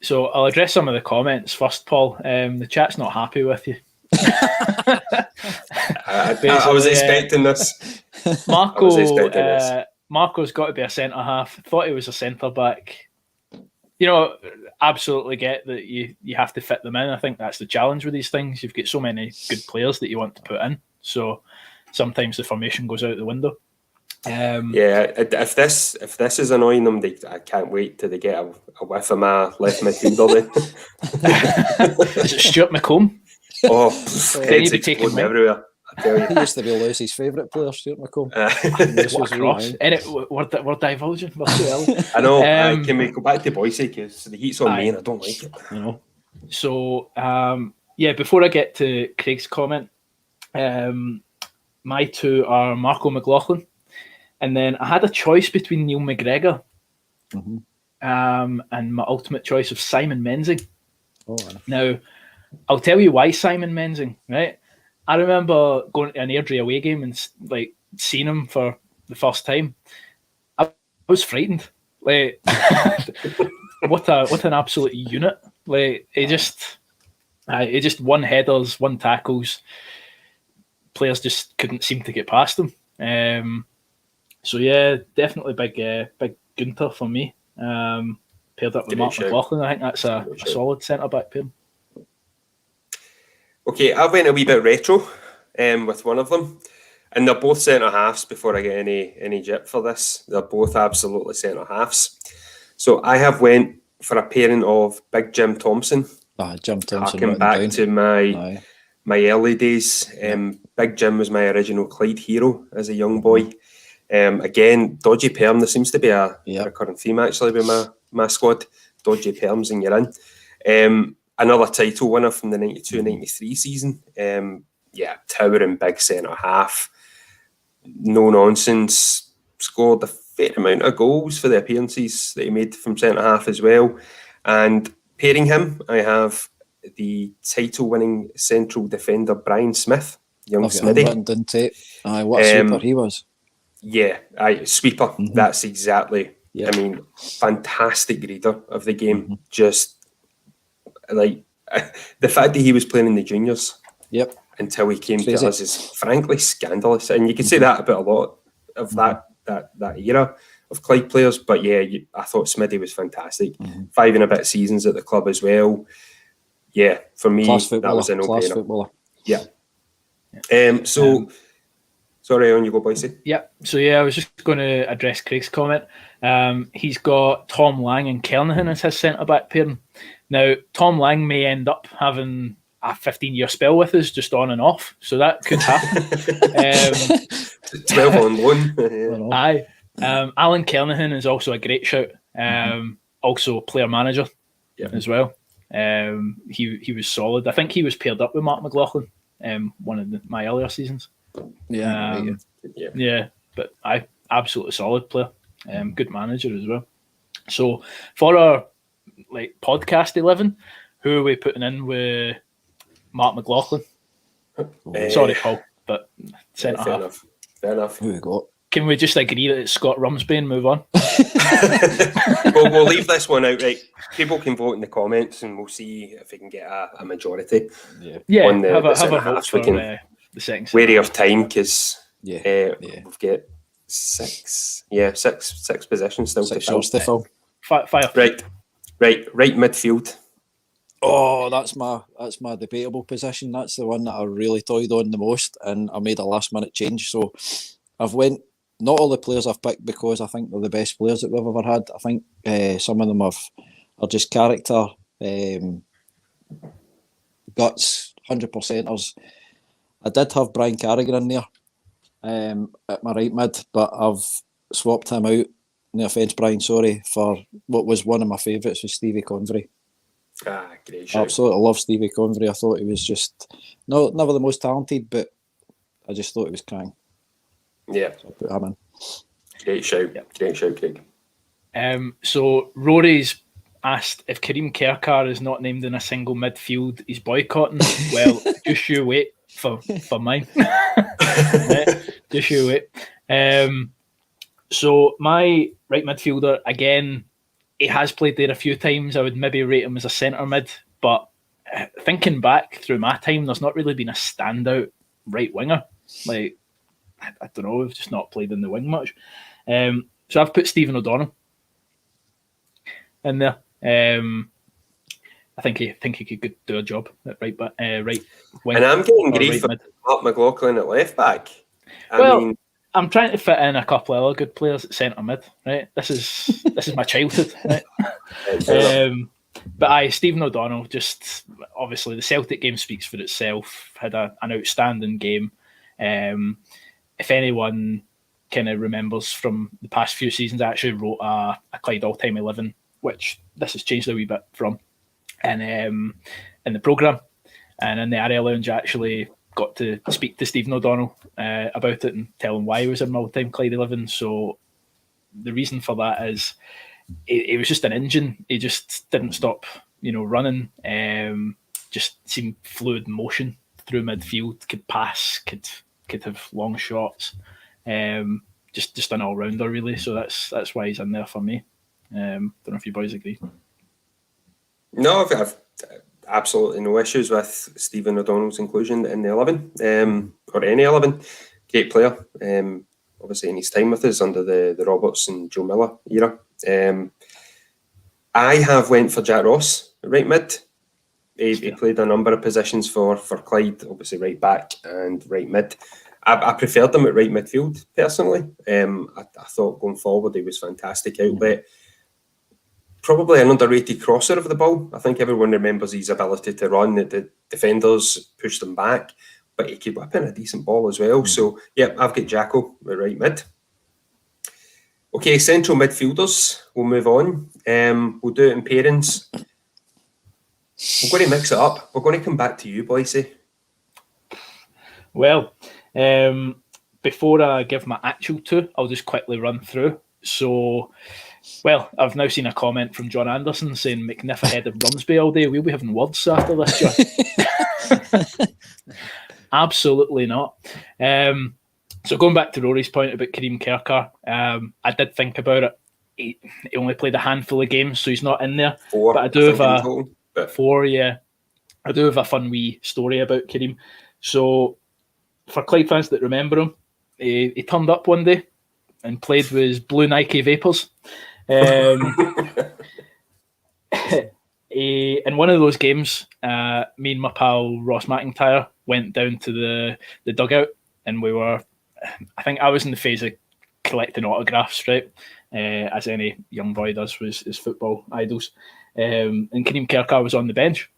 So I'll address some of the comments first, Paul. The chat's not happy with you. I was expecting this. Marco's got to be a centre half. Thought he was a centre back. Absolutely get that you have to fit them in. I think that's the challenge with these things. You've got so many good players that you want to put in, so sometimes the formation goes out the window. If this is annoying them, I can't wait till they get a whiff of my left midfielder. Is it Stuart McComb? Oh, heads exploding everywhere. I tell you. He used to be Lucy's favourite player, Stuart McComb. What a cross. We're divulging. We're too early. I know. Can we go back to Boise because the heat's on me and I don't like it. So, before I get to Craig's comment, my 2 are Marco McLaughlin, and then I had a choice between Neil McGregor and my ultimate choice of Simon Menzing. Now, I'll tell you why Simon Menzing, right? I remember going to an Airdrie away game and seeing him for the first time. I was frightened. What an absolute unit! He just won headers, won tackles. Players just couldn't seem to get past him. So yeah, definitely big Gunter for me. Paired up with Mark McLaughlin, I think that's a solid centre back pair. Okay, I went a wee bit retro with one of them, and they're both centre halves. Before I get any jip for this, they're both absolutely centre halves. So I have went for a pairing of Big Jim Thompson. Jim Thompson. Harking back to my early days. Big Jim was my original Clyde hero as a young boy. Again, dodgy perm. There seems to be a recurring theme actually with my squad. Dodgy perms and you're in. Another title winner from the 92-93 season. Towering big centre half. No nonsense. Scored a fair amount of goals for the appearances that he made from centre half as well. And pairing him, I have the title winning central defender Brian Smith. young I've got him Smitty. written down tape. Aye, what a sweeper he was. Yeah, sweeper. Mhm. That's exactly. Yep. I mean, fantastic reader of the game. Mhm. Just like the fact that he was playing in the juniors Yep. until he came Crazy. to us is frankly scandalous. And you can say that about a lot of that era of Clyde players. But yeah, I thought Smitty was fantastic. 5 and a bit seasons at the club as well. Yeah, for me, Class that was a footballer. no-brainer. Yeah. Sorry, on you go, Boise. Yeah. So yeah, I was just going to address Craig's comment. He's got Tom Lang and Kernahan as his centre back pairing. Now, Tom Lang may end up having a 15-year spell with us, just on and off. So that could happen. 12 on loan. Aye. Alan Kernahan is also a great shout. Also player manager as well. He was solid. I think he was paired up with Mark McLaughlin one of my earlier seasons. Yeah. Yeah, but I absolutely solid player. Good manager as well. So for our podcast 11, who are we putting in with Mark McLaughlin? Sorry, Paul, but fair enough. Who we got? Can we just agree that it's Scott Rumsby and move on? We'll leave this one out, right? People can vote in the comments and we'll see if we can get a majority. Yeah, on have a vote half. for We can the second. wary of time because Yeah. we've got six positions still to fill. Fire. Right midfield. Oh, that's my debatable position. That's the one that I really toyed on the most, and I made a last minute change. So I've went not all the players I've picked because I think they're the best players that we've ever had. I think some of them are just character, guts, 100%ers. I did have Brian Carrigan in there at my right mid, but I've swapped him out. No offence, Brian, sorry, for what was one of my favourites was Stevie Convery. Great shout. Absolutely love Stevie Convery. I thought he was just never the most talented, but I just thought he was crying. Yeah. So I put him in. Great shout. Yep. Great shout, Craig. So Rory's asked if Kareem Kerkar is not named in a single midfield, he's boycotting. Well, just you wait for mine. Just you wait. So my right midfielder, again, he has played there a few times. I would maybe rate him as a centre mid, but thinking back through my time, there's not really been a standout right winger. Like, I don't know, we've just not played in the wing much. So I've put Stephen O'Donnell in there. I think he could do a job at right wing. And I'm getting grief for right Mark McLaughlin at left back. I'm trying to fit in a couple of other good players at centre mid. Right, this is my childhood. Right? But Stephen O'Donnell, just obviously the Celtic game speaks for itself. Had an outstanding game. If anyone kind of remembers from the past few seasons, I actually wrote a Clyde all-time 11, which this has changed a wee bit from, and in the programme. And in the RL Lounge, I actually got to speak to Stephen O'Donnell about it and tell him why he was in my all-time Clyde 11. So the reason for that is it was just an engine. He just didn't stop, running. Just seemed fluid motion through midfield. Could pass. Could have long shots. Just an all-rounder really. So that's why he's in there for me. Don't know if you boys agree. No, I've absolutely no issues with Stephen O'Donnell's inclusion in the 11 or any 11. Great player. Obviously in his time with us under the Roberts and Joe Miller era. I have went for Jack Ross at right mid. He played a number of positions for Clyde, obviously right back and right mid. I preferred him at right midfield personally. I thought going forward he was fantastic outlet. Probably an underrated crosser of the ball. I think everyone remembers his ability to run. The defenders pushed him back, but he could whip in a decent ball as well. So, yeah, I've got Jacko at right mid. Okay, central midfielders. We'll move on. We'll do it in pairings. We're going to mix it up. We're going to come back to you, Boise. Well, before I give my actual two, I'll just quickly run through. So, I've now seen a comment from John Anderson saying McNiff ahead of Rumsby all day. We'll be having words after this, John. Absolutely not. So going back to Rory's point about Kareem Kerkar, I did think about it. He only played a handful of games, so he's not in there. 4, but I do have a total, but 4. Yeah, I do have a fun wee story about Kareem. So for Clyde fans that remember him, he turned up one day and played with blue Nike Vapors. In one of those games, me and my pal Ross McIntyre went down to the dugout, and I think I was in the phase of collecting autographs, right? As any young boy does with his football idols. And Kareem Kerkar was on the bench.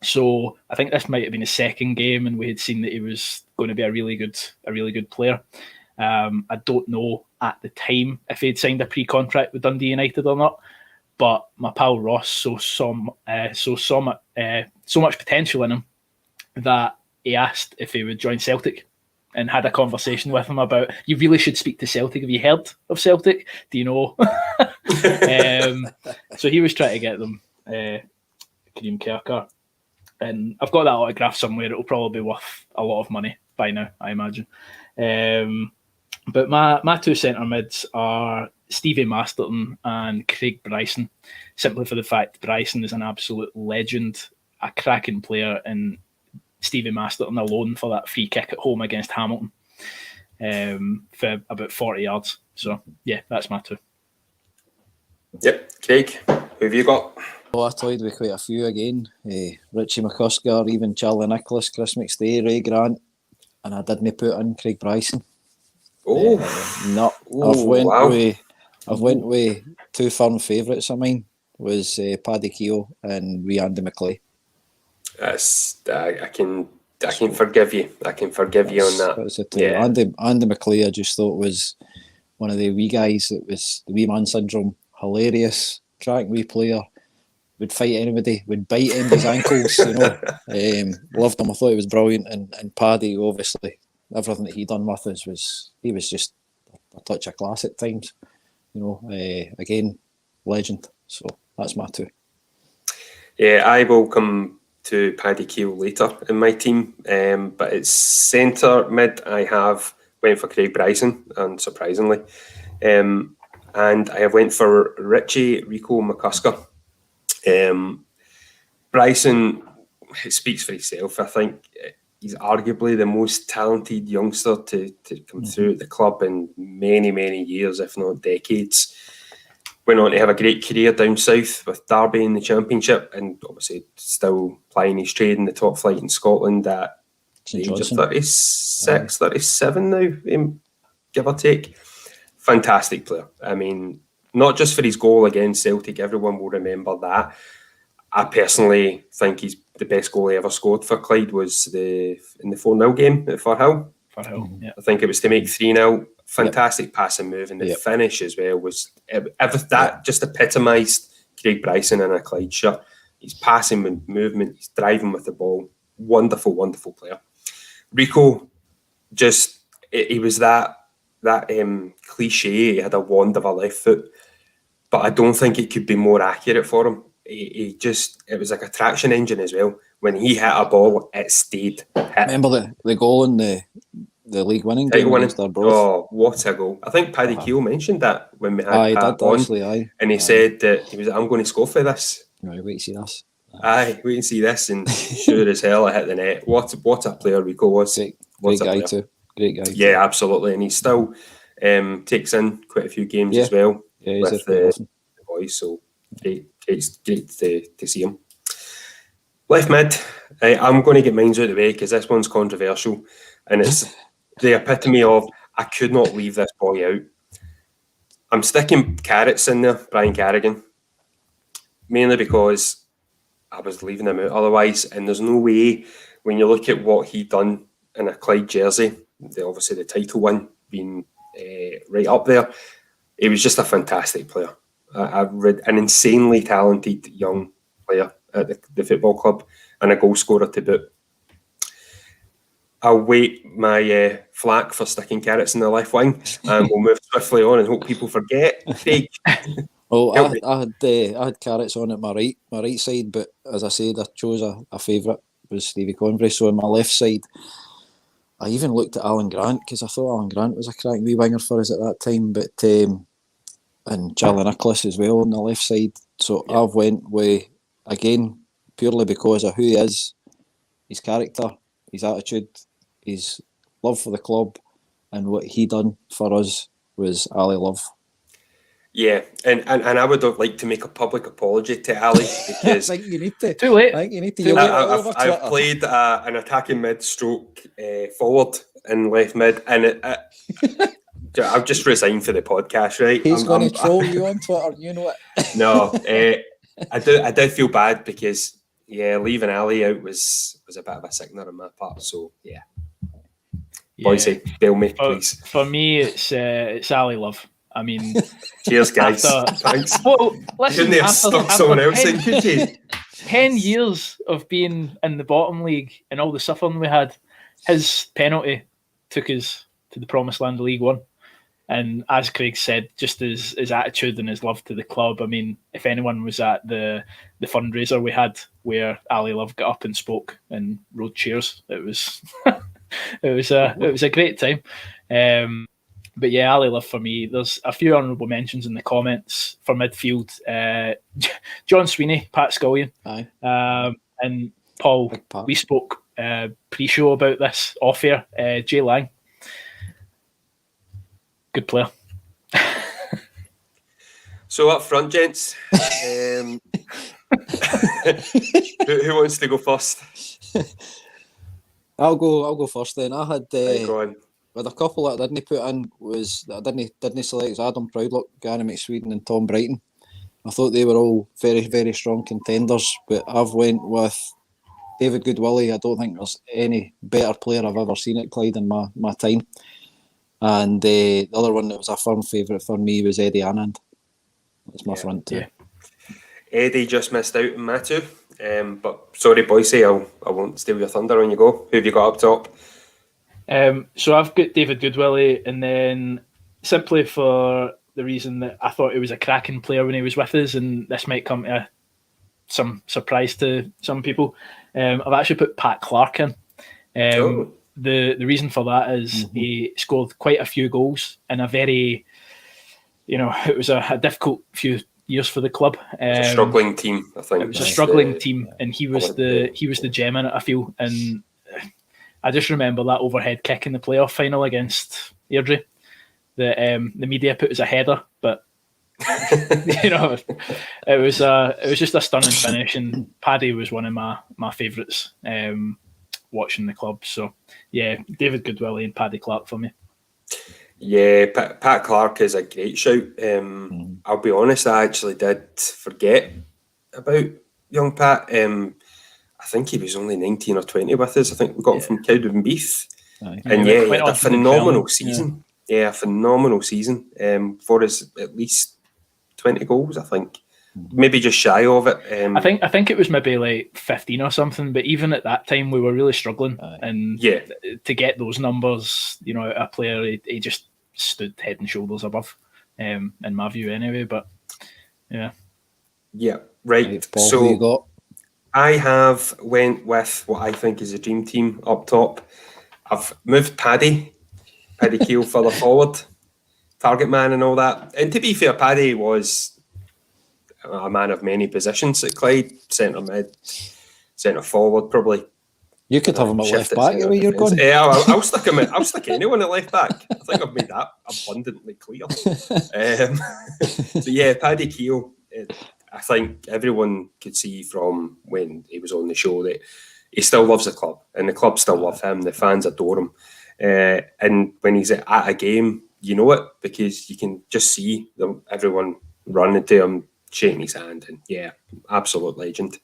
So I think this might have been his second game, and we had seen that he was going to be a really good player. I don't know at the time if he had signed a pre-contract with Dundee United or not, but my pal Ross saw so much potential in him that he asked if he would join Celtic, and had a conversation with him about, you really should speak to Celtic. Have you heard of Celtic? Do you know? So he was trying to get them Kareem Kerkar. And I've got that autograph somewhere. It'll probably be worth a lot of money by now, I imagine. But my two centre mids are Stevie Masterton and Craig Bryson, simply for the fact Bryson is an absolute legend, a cracking player, and Stevie Masterton alone for that free kick at home against Hamilton for about 40 yards. So, yeah, that's my two. Yep. Craig, who have you got? Well, I toyed with quite a few again. Richie McCusker, even Charlie Nicholas, Chris McStay, Ray Grant, and I didn't put in Craig Bryson. Oh, no! I've went with two firm favourites of mine. Was Paddy Keogh and wee Andy McLay. I can forgive you. I can forgive you on that. That was it. Yeah. Andy McLay, I just thought was one of the wee guys that was the wee man syndrome. Hilarious, cracking wee player. Would fight anybody. Would bite anybody's ankles. Loved him. I thought he was brilliant. And Paddy, obviously, everything that he done with us he was just a touch of class at times. Again, legend. So that's my two. Yeah, I will come to Paddy Keogh later in my team, but it's centre mid. I have went for Craig Bryson, unsurprisingly, and I have went for Richie Rico McCusker. Bryson, it speaks for himself. I think he's arguably the most talented youngster to come through at the club in many, many years, if not decades. Went on to have a great career down south with Derby in the Championship, and obviously still plying his trade in the top flight in Scotland at the age of 36, 37 now, give or take. Fantastic player. I mean, not just for his goal against Celtic, everyone will remember that. I personally think he's the best goal he ever scored for Clyde was in the 4-0 game at Firhill. Yeah. I think it was to make 3-0. Fantastic passing move, and the finish as well was that just epitomised Craig Bryson in a Clyde shirt. He's passing movement, he's driving with the ball. Wonderful, wonderful player. Rico, he was that cliche. He had a wand of a left foot, but I don't think it could be more accurate for him. It was like a traction engine as well. When he hit a ball, it stayed. Remember the goal in the league winning game against Arbroath? Oh, what a goal. I think Paddy Keogh mentioned that when we had Pat on. And he said that I'm going to score for this. Right, wait and see this. Wait and see this. And sure as hell I hit the net. What a player Rico was. Great guy too. Yeah, absolutely. And he still takes in quite a few games as well with the boys. So great to see him. Left mid, I'm going to get mine out of the way because this one's controversial, and it's the epitome of I could not leave this boy out. I'm sticking Carrots in there, Brian Carrigan, mainly because I was leaving him out otherwise, and there's no way when you look at what he done in a Clyde jersey, obviously the title one being right up there, he was just a fantastic player. I've read an insanely talented young player at the football club and a goal scorer to boot. I'll wait my flack for sticking Carrots in the left wing, and we'll move swiftly on and hope people forget. Craig. Well, I had Carrots on at my right side, but as I said, I chose a favourite was Stevie Convery. So on my left side, I even looked at Alan Grant because I thought Alan Grant was a cracking wee winger for us at that time, but and Charlie Nicholas as well on the left side. So I've went with, again, purely because of who he is, his character, his attitude, his love for the club, and what he done for us was Ali Love. Yeah, and I would like to make a public apology to Ali because I think you need to. Too late. I think you need to. I've played an attacking mid-stroke forward and left mid, and I've just resigned for the podcast, right? He's going to troll you on Twitter, you know it. No, I do feel bad because leaving Ali out was a bit of a sickener on my part. So Boise, bail me, please. For me, it's Ali Love. I mean, cheers, guys. Thanks. Well, listen, couldn't have stuck someone else in, could you? 10 years of being in the bottom league and all the suffering we had, his penalty took us to the promised land of League One. And as Craig said, just his attitude and his love to the club. I mean, if anyone was at the fundraiser we had where Ali Love got up and spoke and wrote cheers, it was it was a great time. But yeah, Ali Love for me. There's a few honourable mentions in the comments for midfield. John Sweeney, Pat Scullion, and Paul. We spoke pre-show about this off air. Jay Lang, good player. So up front, gents, who wants to go first? I'll go first then. I had go on. with a couple that I didn't put in was that I didn't select Adam Proudlock, Gary McSweden and Tom Brighton. I thought they were all very, very strong contenders, but I've went with David Goodwillie. I don't think there's any better player I've ever seen at Clyde in my time. And the other one that was a firm favourite for me was Eddie Anand. That's my front two. Yeah. Eddie just missed out in my two. But sorry, Boise, I won't steal your thunder when you go. Who have you got up top? So I've got David Goodwillie, and then simply for the reason that I thought he was a cracking player when he was with us, and this might come to some surprise to some people, I've actually put Pat Clark in. The reason for that is he scored quite a few goals in a very, it was a difficult few years for the club. It was a struggling team, I think. It was a struggling team, and he was the gem in it, I feel. And I just remember that overhead kick in the playoff final against Airdrie. The media put as a header, but it was just a stunning finish, and Paddy was one of my favourites watching the club. So yeah, David Goodwillie and Paddy Clark for me. Yeah, Pat Clark is a great shout. I'll be honest, I actually did forget about young Pat. I think he was only 19 or 20 with us. I think we got him from Cowdenbeath. And he had a phenomenal season. Yeah, a phenomenal season for us, at least 20 goals, I think. Maybe just shy of it. I think it was maybe like 15 or something, but even at that time we were really struggling. And to get those numbers, a player, he just stood head and shoulders above, in my view anyway. But yeah. Yeah, right. Paul, so who you got? I have went with what I think is a dream team up top. I've moved Paddy Keogh further forward, target man and all that. And to be fair, Paddy was a man of many positions at Clyde, centre mid, centre forward, probably. You could have him at left back the way you're going. Yeah, I'll stick anyone at left back. I think I've made that abundantly clear. So yeah, Paddy Keogh, I think everyone could see from when he was on the show that he still loves the club, and the club still love him. The fans adore him. And when he's at a game, you know it, because you can just see everyone running to him, shaking his hand, and yeah, absolute legend.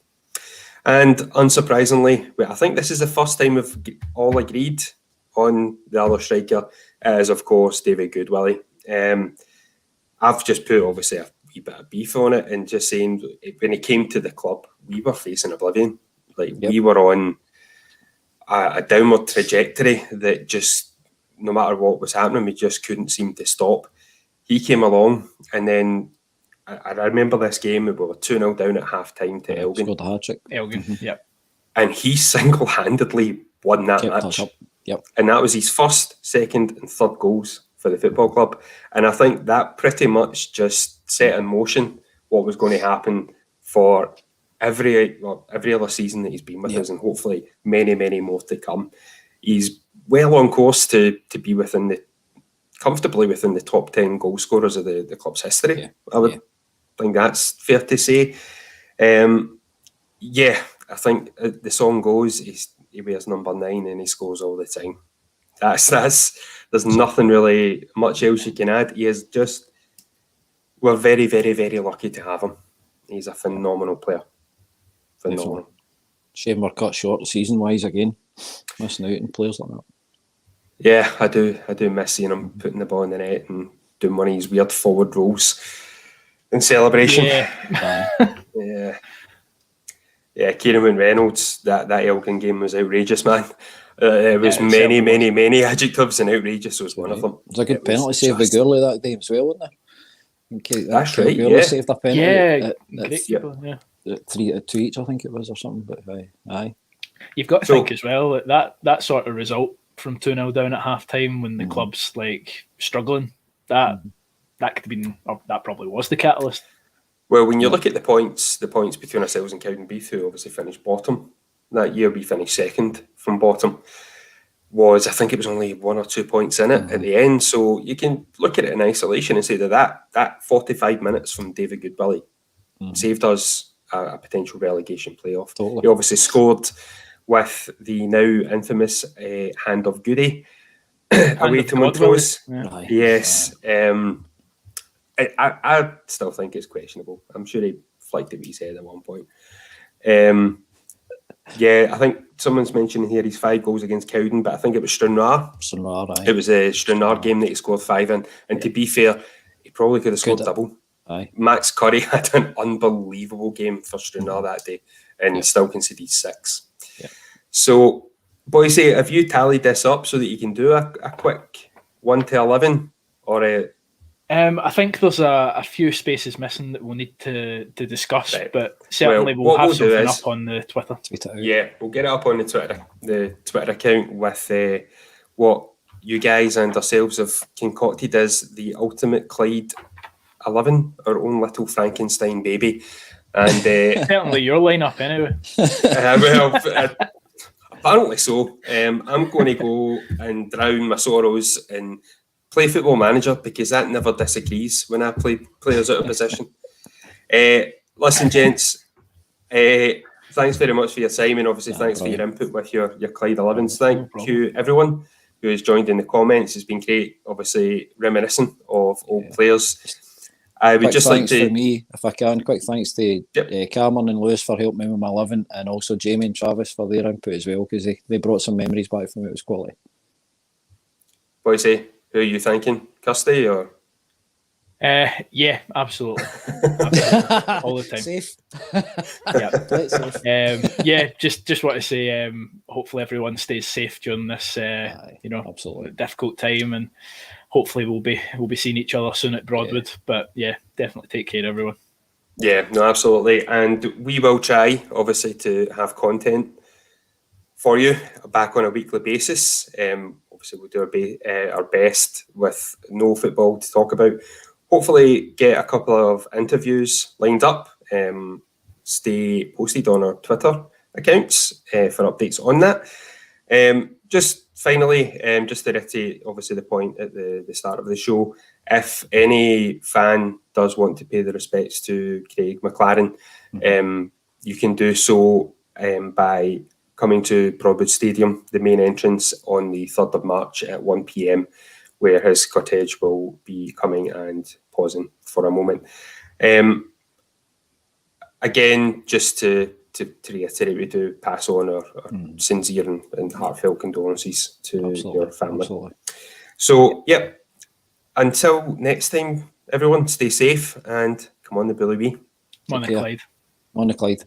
And unsurprisingly, I think this is the first time we've all agreed on the other striker, is of course David Goodwillie. I've just put obviously a wee bit of beef on it, and just saying when he came to the club, we were facing oblivion. We were on a downward trajectory that just, no matter what was happening, we just couldn't seem to stop. He came along, and then I remember this game, we were 2-0 down at half-time to Elgin. Scored a hat-trick. Elgin, yep. And he single-handedly won that match. Yep. And that was his first, second and third goals for the football club. And I think that pretty much just set in motion what was going to happen for every other season that he's been with us, and hopefully many, many more to come. He's well on course to be comfortably within the top 10 goal scorers of the club's history. Yeah. I would think that's fair to say. I think the song goes, he wears number 9 and he scores all the time. There's nothing really much else you can add. We're very, very, very lucky to have him. He's a phenomenal player. Phenomenal. Definitely. Shame we're cut short season-wise again. Missing out on players like that. Yeah, I do miss seeing him putting the ball in the net and doing one of his weird forward rolls in celebration. Yeah, Kieran Reynolds, that Elgin game was outrageous, man. It was many adjectives, and outrageous was one of them. It was a good penalty save by Gurley that day as well, wasn't it? That's right, Gurley saved a penalty. Great. 3-2 each, I think it was, or something. But aye. You've got to think as well that sort of result from 2-0 down at half time when the club's like struggling, that could have been, or that probably was the catalyst. Well, when you look at the points between ourselves and Cowdenbeath, who obviously finished bottom that year, we finished second from bottom. I think it was only 1 or 2 points in it at the end. So you can look at it in isolation and say that 45 minutes from David Goodbilly saved us a potential relegation playoff. Totally. He obviously scored with the now infamous hand of Goody away to Montrose. Yeah. Yes. I still think it's questionable. I'm sure he flicked it with his head at one point. I think someone's mentioning here he's 5 goals against Cowden, but I think it was Stranraer. It was a Stranraer game that he scored 5 in. And to be fair, he probably could have scored double. Aye. Max Curry had an unbelievable game for Stranraer that day and still conceded 6. Yeah. So, boys, have you tallied this up so that you can do a quick 1 to 11? Or I think there's a few spaces missing that we'll need to discuss, but certainly we'll have something up on the Twitter. Yeah, we'll get it up on the Twitter account with what you guys and ourselves have concocted as the ultimate Clyde 11, our own little Frankenstein baby. And certainly your lineup anyway. Apparently so. I'm going to go and drown my sorrows and play Football Manager, because that never disagrees when I play players out of position. Listen, gents, thanks very much for your time, and obviously thanks for your input with your Clyde 11s. Thank you, everyone who has joined in the comments. It's been great, obviously reminiscing of old players. I would just like to... for me, if I can, quick thanks to Cameron and Lewis for helping me with my 11, and also Jamie and Travis for their input as well, because they brought some memories back from it. It was quality. Boys, who are you thinking? Kirsty or? Yeah, absolutely. All the time. Safe. Just want to say, hopefully everyone stays safe during this, absolutely difficult time, and hopefully we'll be seeing each other soon at Broadwood. But definitely take care, everyone. Yeah, no, absolutely, and we will try, obviously, to have content for you back on a weekly basis. Obviously, we'll do our best with no football to talk about. Hopefully, get a couple of interviews lined up. Stay posted on our Twitter accounts for updates on that. Just finally, just to reiterate, obviously, the point at the start of the show, if any fan does want to pay their respects to Craig McLaren, you can do so by coming to Broadwood Stadium, the main entrance, on the 3rd of March at 1 p.m, where his cortege will be coming and pausing for a moment. Again, just to reiterate, we do pass on our sincere and heartfelt condolences to your family. Absolutely. So, until next time, everyone, stay safe and come on the Bully Wee. On the Clyde.